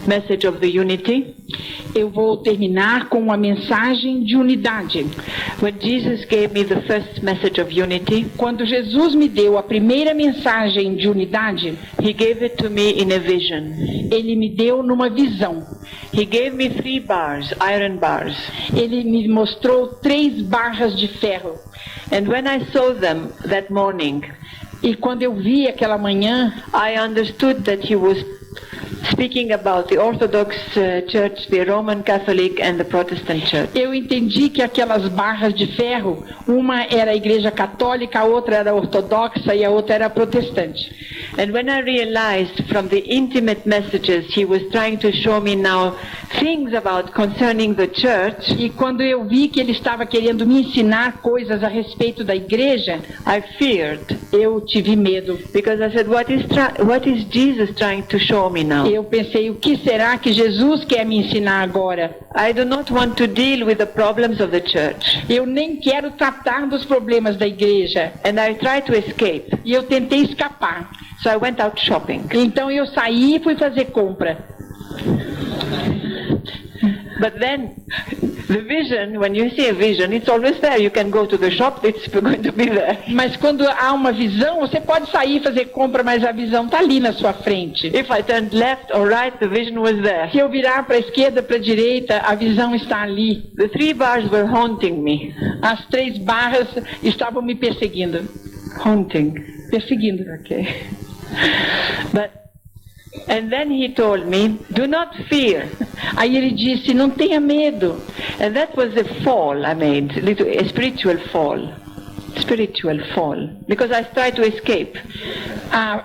message of the unity. Eu vou terminar com uma mensagem de unidade. When Jesus gave me the first message of unity, Quando Jesus me deu a primeira mensagem de unidade, He gave it to me in a vision. Ele me deu numa visão. He gave me 3 bars, iron bars. Ele me mostrou 3 barras de ferro. And when I saw them that morning, E quando eu vi aquela manhã, I understood that He was speaking about the Orthodox Church, the Roman Catholic and the Protestant Church. eu entendi que aquelas barras de ferro, uma era a igreja católica, a outra era ortodoxa e a outra era protestante. And when I realized from the intimate messages He was trying to show me now things about concerning the church, E quando eu vi que ele estava querendo me ensinar coisas a respeito da igreja, I feared, eu tive medo. because I said, what is Jesus trying to show me now? Eu pensei, o que será que Jesus quer me ensinar agora? I do not want to deal with the problems of the church. Eu nem quero tratar dos problemas da igreja. And I tried to escape. E eu tentei escapar. So I went out shopping. Então eu saí e fui fazer compra. But then, the vision, when you see a vision, it's always there. You can go to the shop, it's going to be there. Mas quando há uma visão, você pode sair e fazer compra, mas a visão está ali na sua frente. If I turned left or right, the vision was there. Se eu virar para a esquerda, para a direita, a visão está ali. The 3 bars were haunting me. As 3 barras estavam me perseguindo. Haunting. Perseguindo. Okay. And then He told me, do not fear. Aí ele disse, não tenha medo. And that was a fall I made, a spiritual fall. Spiritual fall. Because I tried to escape.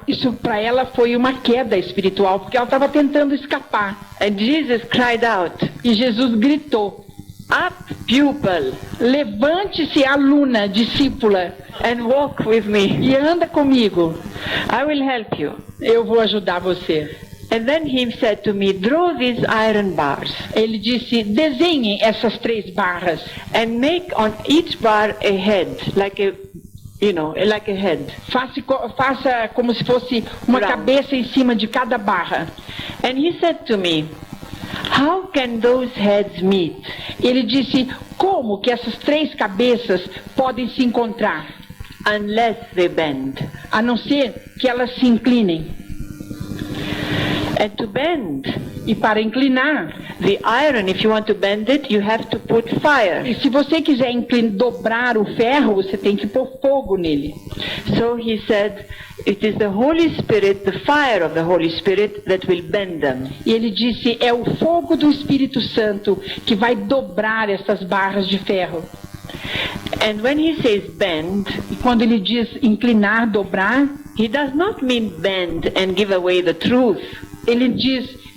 Isso para ela foi uma queda espiritual, porque ela estava tentando escapar. And Jesus cried out, E Jesus gritou, up, pupil, levante-se, aluna, discípula, and walk with me. e anda comigo. I will help you. Eu vou ajudar você. And then he said to me, draw these iron bars Ele disse, desenhem essas 3 barras and make on each bar a head, like a head. Faça como se fosse uma Round. cabeça em cima de cada barra. And he said to me, how can those heads meet? Ele disse, como que essas 3 cabeças podem se encontrar? Unless they bend. A não ser que elas se inclinem. And to bend E para inclinar, the iron, if you want to bend it, you have to put fire. e se você quiser dobrar o ferro, você tem que pôr fogo nele. So he said, it is the Holy Spirit, the fire of the Holy Spirit that will bend them. E ele disse, é o fogo do Espírito Santo que vai dobrar essas barras de ferro. And when he says bend, E quando ele diz inclinar, dobrar, he does not mean bend and give away the truth.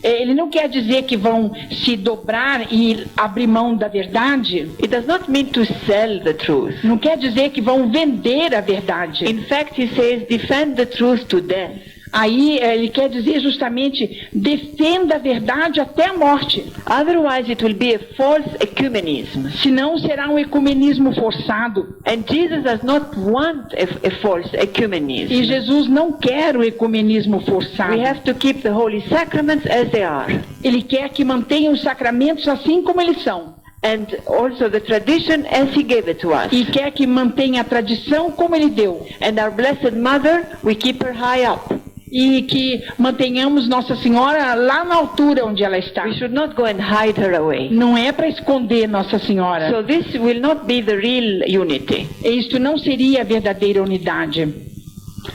ele não quer dizer que vão se dobrar e abrir mão da verdade. It does not mean to sell the truth. Não quer dizer que vão vender a verdade. In fact, he says defend the truth to death. Aí ele quer dizer justamente, defenda a verdade até a morte. Otherwise it will be a false ecumenism. Senão será um ecumenismo forçado. And Jesus does not want a false E ecumenism. Jesus não quer o ecumenismo forçado. We have to keep the holy sacraments as they are. Ele quer que mantenham os sacramentos assim como eles são. And also the tradition as he gave it to us. E quer que mantenha a tradição como ele deu. And our Blessed Mother, we keep her high up. E que mantenhamos Nossa Senhora lá na altura onde ela está. We should not go and hide her away. Não é para esconder Nossa Senhora. So this will not be the real unity. Isto não seria a verdadeira unidade.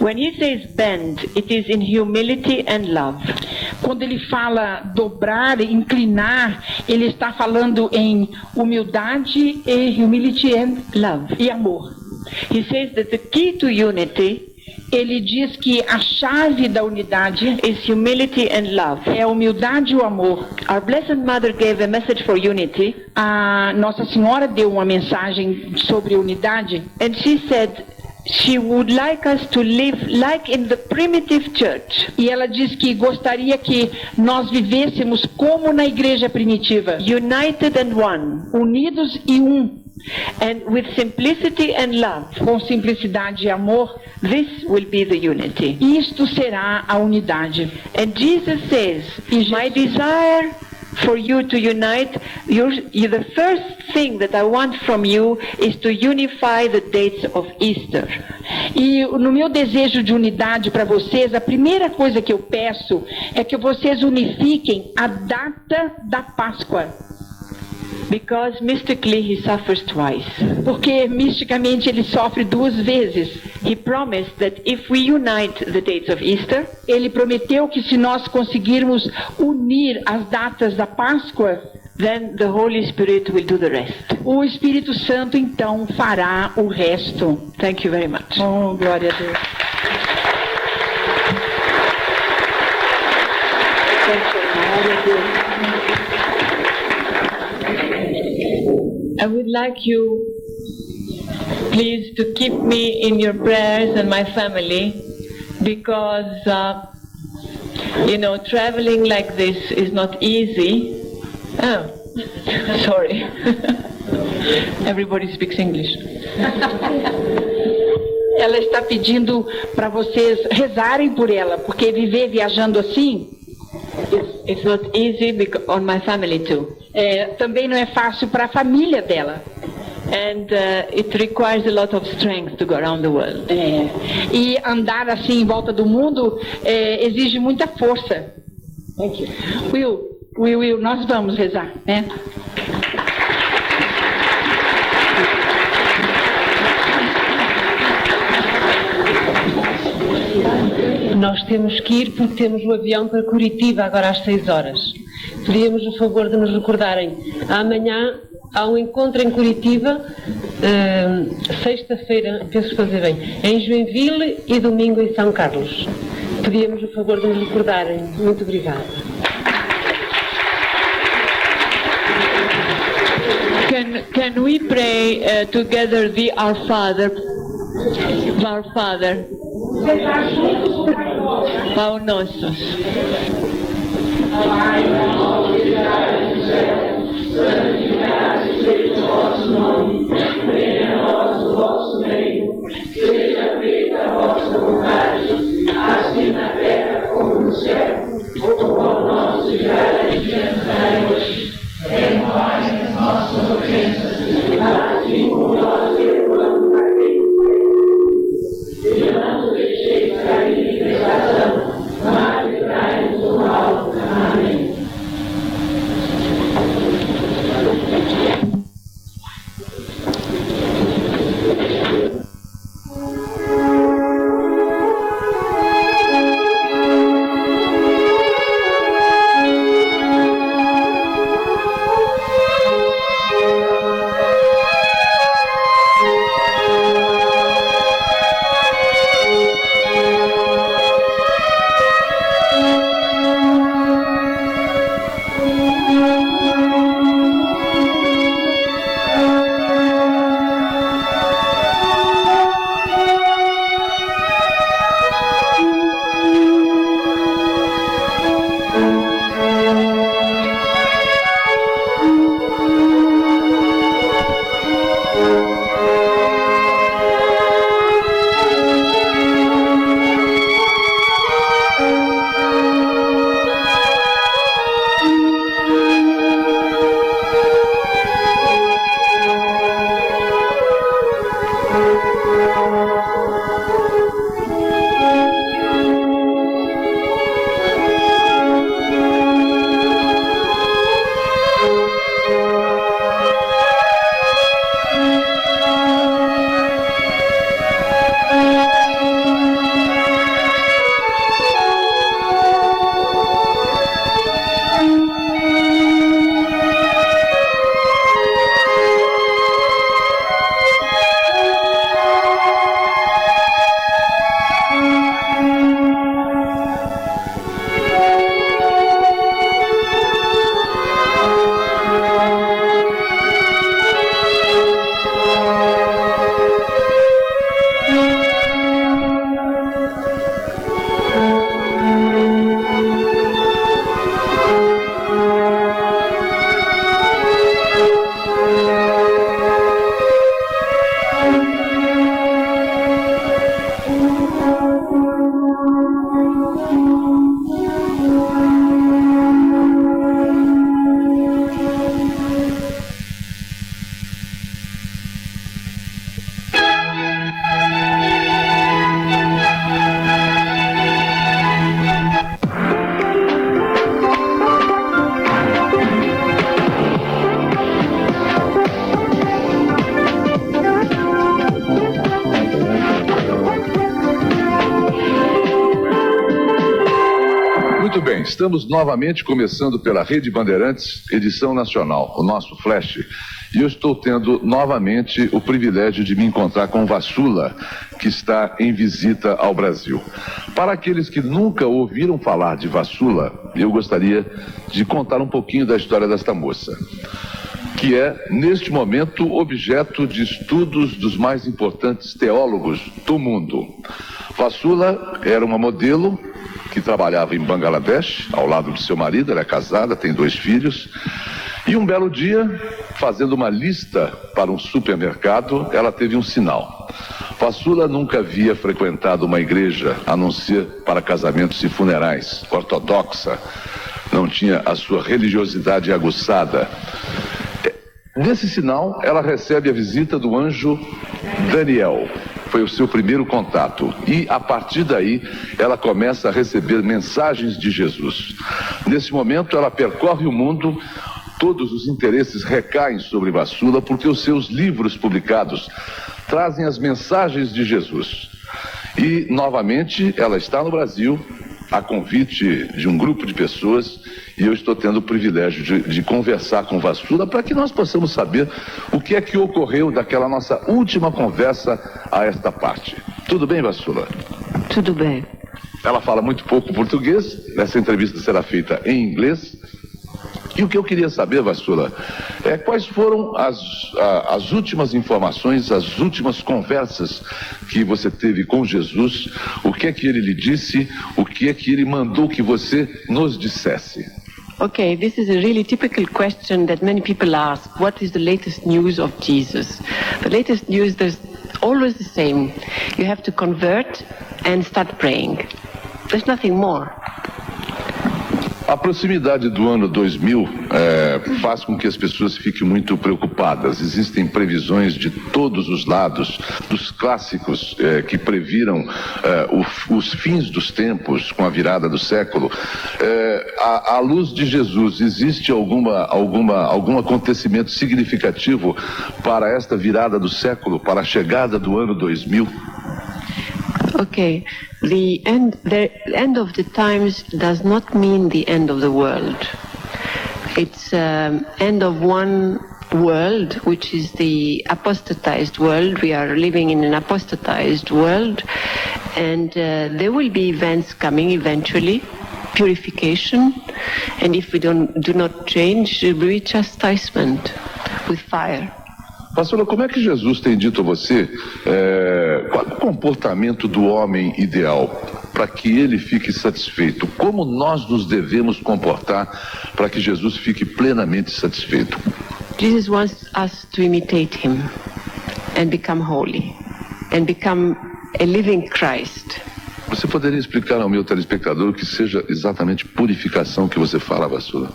When he says bend, it is in humility and love. Quando ele fala dobrar, inclinar, ele está falando em humildade e humility and Love. e amor. He says that the key to unity Ele diz que a chave da unidade is humility and love. é a humildade e o amor. Our Blessed Mother gave a message for unity, A Nossa Senhora deu uma mensagem sobre unidade and she said she would like us to live like in the primitive church, e ela diz que gostaria que nós vivêssemos como na igreja primitiva, united and one, unidos e um, and with simplicity and love. com simplicidade e amor. This will be the unity. Isto será a unidade. And Jesus says, my desire for you to unite, the first thing that I want from you is to unify the dates of Easter. E no meu desejo de unidade para vocês, a primeira coisa que eu peço é que vocês unifiquem a data da Páscoa. Because mystically he suffers twice. Porque misticamente ele sofre 2 vezes. He promised that if we unite the dates of Easter, Ele prometeu que se nós conseguirmos unir as datas da Páscoa, then the Holy Spirit will do the rest. o Espírito Santo então fará o resto. Thank you very much. Oh, glória a Deus. Glória a Deus. I would like you, please, to keep me in your prayers and my family, because, traveling like this is not easy. Oh, sorry. Everybody speaks English. Ela está pedindo para vocês rezarem por ela, porque viver viajando assim It's not easy on my family too. também não é fácil para a família dela. And it requires a lot of strength to go around the world. E andar assim em volta do mundo exige muita força. Thank you. Will, nós vamos rezar, né? Nós temos que ir porque temos um avião para Curitiba agora às 6 horas. Pedíamos o favor de nos recordarem. Amanhã há um encontro em Curitiba, sexta-feira, penso que estou a dizer bem, em Joinville e domingo em São Carlos. Pedíamos o favor de nos recordarem. Muito obrigada. Can we pray together the Our Father? Our Father. Pão Nosso. Estamos novamente começando pela Rede Bandeirantes, edição nacional, o nosso Flash. E eu estou tendo novamente o privilégio de me encontrar com Vassula, que está em visita ao Brasil. Para aqueles que nunca ouviram falar de Vassula, eu gostaria de contar um pouquinho da história desta moça, que é, neste momento, objeto de estudos dos mais importantes teólogos do mundo. Vassula era uma modelo que trabalhava em Bangladesh, ao lado de seu marido. Ela é casada, tem 2 filhos. E um belo dia, fazendo uma lista para um supermercado, ela teve um sinal. Vassula nunca havia frequentado uma igreja, a não ser para casamentos e funerais, ortodoxa. Não tinha a sua religiosidade aguçada. Nesse sinal, ela recebe a visita do anjo Daniel. Foi o seu primeiro contato. E, a partir daí, ela começa a receber mensagens de Jesus. Nesse momento, ela percorre o mundo. Todos os interesses recaem sobre Vassula, porque os seus livros publicados trazem as mensagens de Jesus. E, novamente, ela está no Brasil, a convite de um grupo de pessoas, e eu estou tendo o privilégio de conversar com Vassula para que nós possamos saber o que é que ocorreu daquela nossa última conversa a esta parte. Tudo bem, Vassula? Tudo bem. Ela fala muito pouco português, essa entrevista será feita em inglês. E o que eu queria saber, Vassula, é quais foram as últimas informações, as últimas conversas que você teve com Jesus, o que é que ele lhe disse, o que é que ele mandou que você nos dissesse. Okay, this is a really typical question that many people ask. What is the latest news of Jesus? The latest news is always the same. You have to convert and start praying. There's nothing more. A proximidade do ano 2000 faz com que as pessoas fiquem muito preocupadas. Existem previsões de todos os lados, dos clássicos que previram os fins dos tempos com a virada do século. À luz de Jesus, existe algum acontecimento significativo para esta virada do século, para a chegada do ano 2000? Okay, the end of the times does not mean the end of the world. It's end of one world, which is the apostatized world. We are living in an apostatized world, and there will be events coming eventually, purification, and if we do not change, there will be chastisement with fire. Pastora, como é que Jesus tem dito a você qual é o comportamento do homem ideal para que ele fique satisfeito? Como nós nos devemos comportar para que Jesus fique plenamente satisfeito? Jesus wants us to imitate him and become holy and become a living Christ. Você poderia explicar ao meu telespectador o que seja exatamente purificação que você fala, pastora?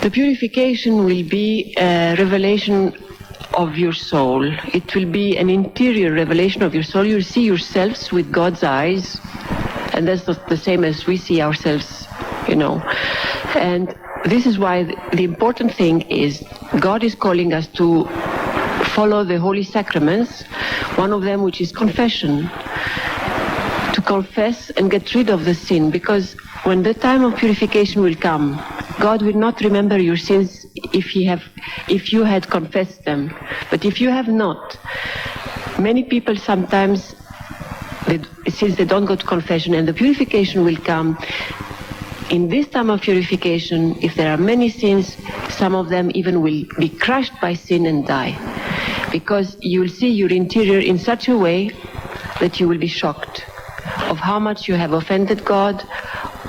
The purification will be a revelation of your soul. It will be an interior revelation of your soul. You'll see yourselves with God's eyes, and that's not the same as we see ourselves, you know. And this is why the important thing is God is calling us to follow the holy sacraments, one of them which is confession, to confess and get rid of the sin, because when the time of purification will come, God will not remember your sins if you had confessed them. But if you have not, many people sometimes, since they don't go to confession, and the purification will come, in this time of purification, if there are many sins, some of them even will be crushed by sin and die. Because you will see your interior in such a way that you will be shocked of how much you have offended God,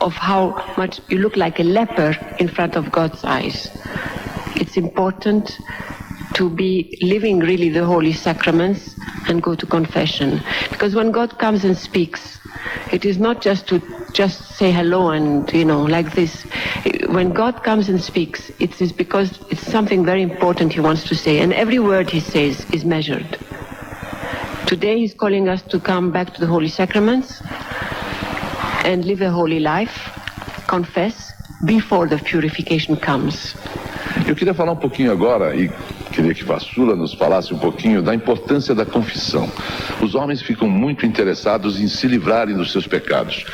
of how much you look like a leper in front of God's eyes. It's important to be living really the holy sacraments and go to confession. Because when God comes and speaks, it is not just to say hello and, you know, like this. When God comes and speaks, it is because it's something very important he wants to say. And every word he says is measured. Today he's calling us to come back to the holy sacraments and live a holy life, confess, before the purification comes. Eu queria falar um pouquinho agora, e queria que Vassula nos falasse um pouquinho da importância da confissão. Os homens ficam muito interessados em se livrarem dos seus pecados.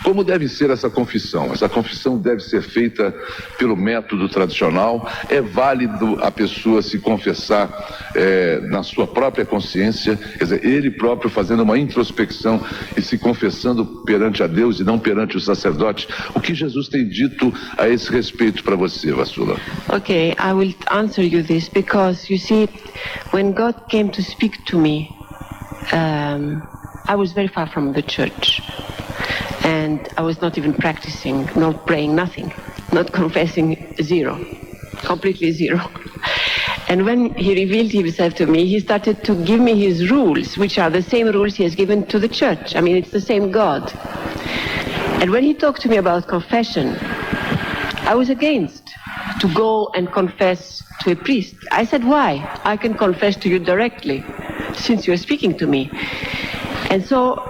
Como deve ser essa confissão? Essa confissão deve ser feita pelo método tradicional? É válido a pessoa se confessar na sua própria consciência, quer dizer, ele próprio fazendo uma introspecção e se confessando perante a Deus e não perante o sacerdote? O que Jesus tem dito a esse respeito para você, Vassula? Okay, I will answer you this because, you see, when God came to speak to me, I was very far from the church. And I was not even practicing, not praying, nothing, not confessing, zero, completely zero. And when he revealed himself to me, he started to give me his rules, which are the same rules he has given to the church. I mean, it's the same God. And when he talked to me about confession, I was against to go and confess to a priest. I said, why? I can confess to you directly, since you're speaking to me. And so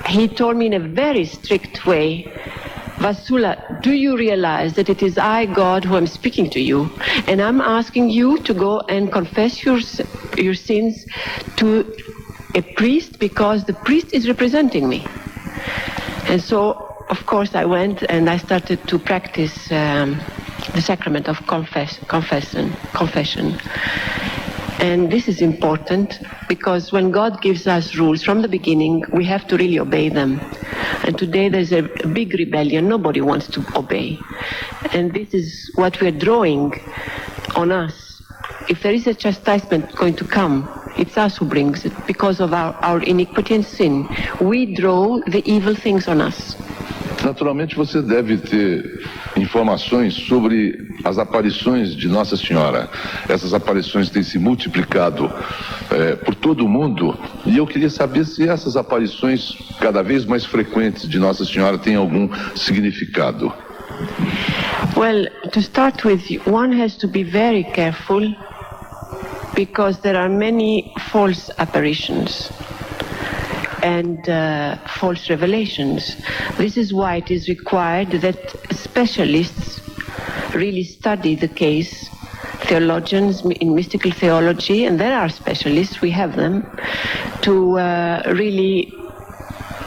he told me in a very strict way, Vassula, do you realize that it is I, God, who am speaking to you? And I'm asking you to go and confess your sins to a priest because the priest is representing me. And so, of course, I went and I started to practice the sacrament of confession. And this is important because when God gives us rules from the beginning, we have to really obey them. And today there's a big rebellion. Nobody wants to obey. And this is what we're drawing on us. If there is a chastisement going to come, it's us who brings it because of our iniquity and sin. We draw the evil things on us. Naturalmente você deve ter informações sobre as aparições de Nossa Senhora. Essas aparições têm se multiplicado por todo o mundo, e eu queria saber se essas aparições cada vez mais frequentes de Nossa Senhora têm algum significado. Well, to start with, one has to be very careful because there are many false apparitions and false revelations. This is why it is required that specialists really study the case, theologians in mystical theology, and there are specialists, we have them, to really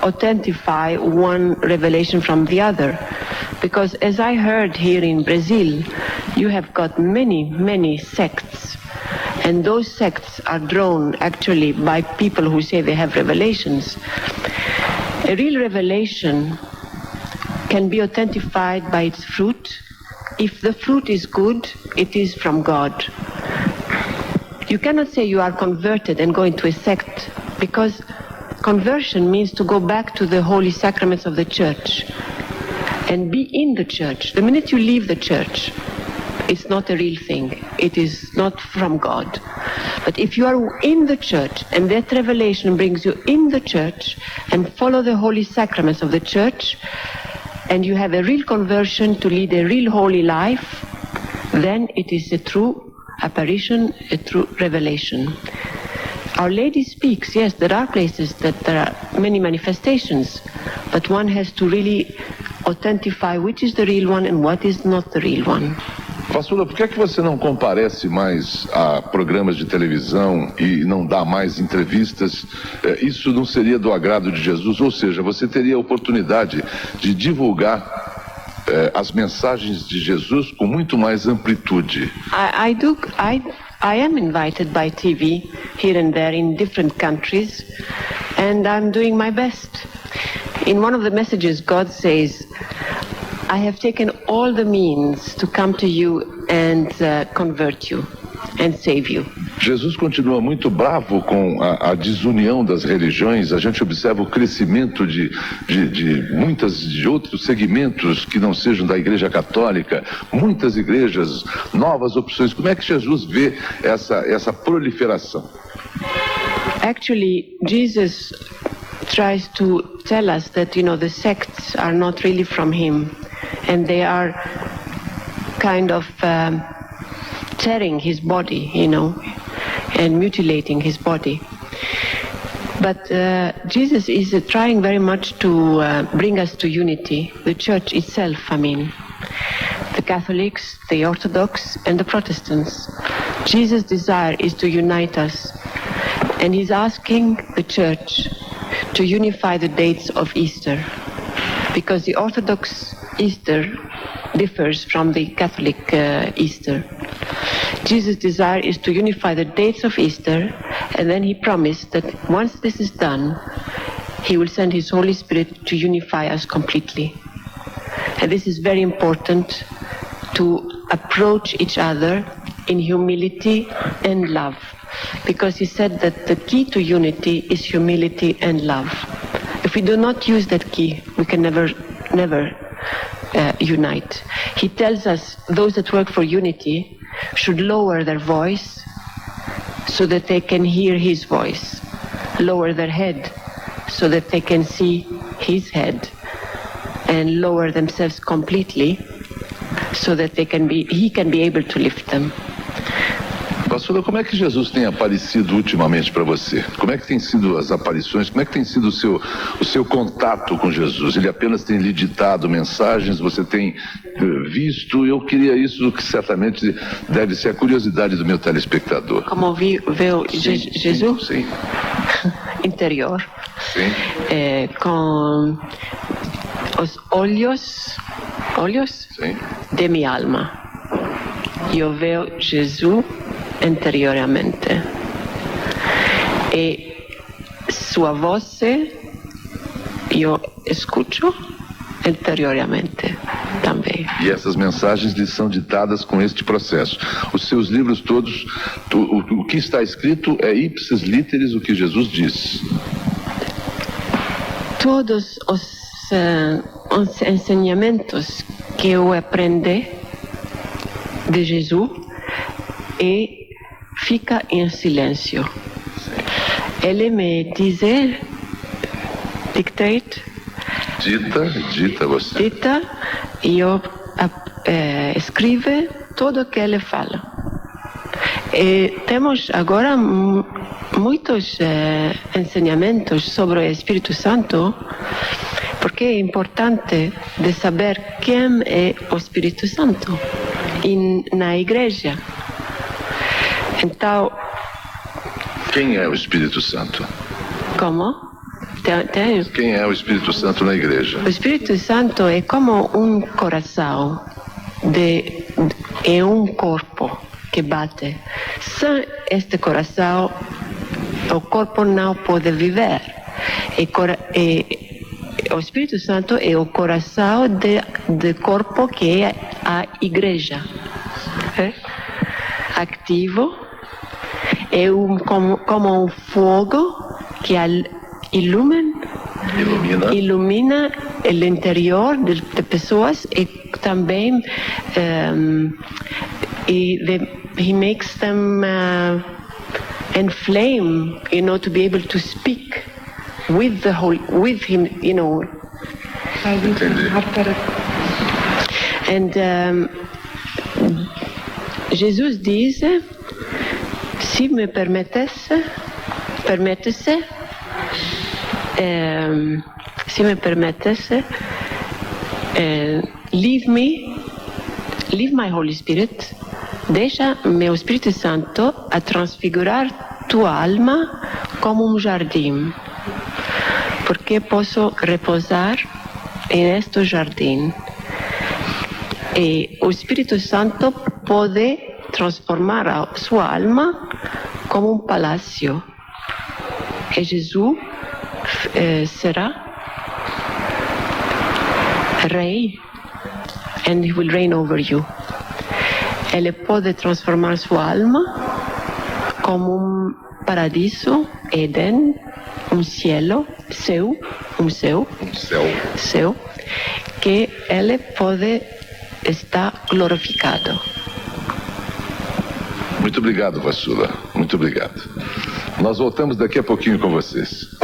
authentify one revelation from the other. Because as I heard here in Brazil, you have got many sects, and those sects are drawn actually by people who say they have revelations. A real revelation can be authenticated by its fruit. If the fruit is good, it is from God. You cannot say you are converted and go into a sect, because conversion means to go back to the holy sacraments of the church and be in the church. The minute you leave the church, it's not a real thing. It is not from God. But if you are in the church and that revelation brings you in the church and follow the holy sacraments of the church, and you have a real conversion to lead a real holy life, then it is a true apparition, a true revelation. Our Lady speaks, yes, there are places that there are many manifestations, but one has to really authentify which is the real one and what is not the real one. Pastora, por que é que você não comparece mais a programas de televisão e não dá mais entrevistas? Isso não seria do agrado de Jesus? Ou seja, você teria a oportunidade de divulgar as mensagens de Jesus com muito mais amplitude. I am invited by TV here and there in different countries, and I'm doing my best. In one of the messages, God says, I have taken all the means to come to you and convert you and save you. Jesus continua muito bravo com a desunião das religiões. A gente observa o crescimento de outros segmentos que não sejam da Igreja Católica, muitas igrejas, novas opções. Como é que Jesus vê essa proliferação? Actually, Jesus tries to tell us that, the sects are not really from him, and they are kind of tearing his body, and mutilating his body. But Jesus is trying very much to bring us to unity, the church itself, the Catholics, the Orthodox, and the Protestants. Jesus' desire is to unite us, and he's asking the church to unify the dates of Easter, because the Orthodox Easter differs from the Catholic Easter. Jesus' desire is to unify the dates of Easter, and then he promised that once this is done, he will send his Holy Spirit to unify us completely. And this is very important, to approach each other in humility and love, because he said that the key to unity is humility and love. If we do not use that key, we can never unite. He tells us those that work for unity should lower their voice so that they can hear his voice, lower their head so that they can see his head, and lower themselves completely so that he can be able to lift them. Pastora, como é que Jesus tem aparecido ultimamente para você? Como é que tem sido as aparições? Como é que tem sido o seu contato com Jesus? Ele apenas tem lhe ditado mensagens? Você tem visto? Eu queria isso, que certamente deve ser a curiosidade do meu telespectador. Como vê Jesus? Sim. Interior. Sim. Com os olhos Sim. de minha alma. Eu vejo Jesus interiormente, e sua voz eu escuto interiormente também. E essas mensagens lhe são ditadas com este processo. Os seus livros todos, o que está escrito é ipsis literis o que Jesus diz. Todos os ensinamentos que eu aprendi de Jesus e fica em silêncio. Ele me dizia, Dita você. dita, e eu escrevo tudo o que ele fala. E temos agora muitos ensinamentos sobre o Espírito Santo, porque é importante de saber quem é o Espírito Santo na igreja. Então, Quem é o Espírito Santo? como? Quem é o Espírito Santo na igreja? O Espírito Santo é como um coração, é um corpo que bate. Sem este coração, o corpo não pode viver. O Espírito Santo é o coração do corpo que é a igreja. Ativo, é como um fogo que ilumina o interior de pessoas e também he makes them inflame, to be able to speak with him, And Jesus diz, se me permitisse, leave my Holy Spirit, deixa meu Espírito Santo a transfigurar tua alma como um jardim, porque posso repousar neste jardim. E o Espírito Santo pode transformar a sua alma como um palácio. E Jesus será rei, and he will reign over you. Ele pode transformar sua alma como um paradiso, Éden, um cielo, céu, que ele pode estar glorificado. Muito obrigado, Vassula. Muito obrigado. Nós voltamos daqui a pouquinho com vocês.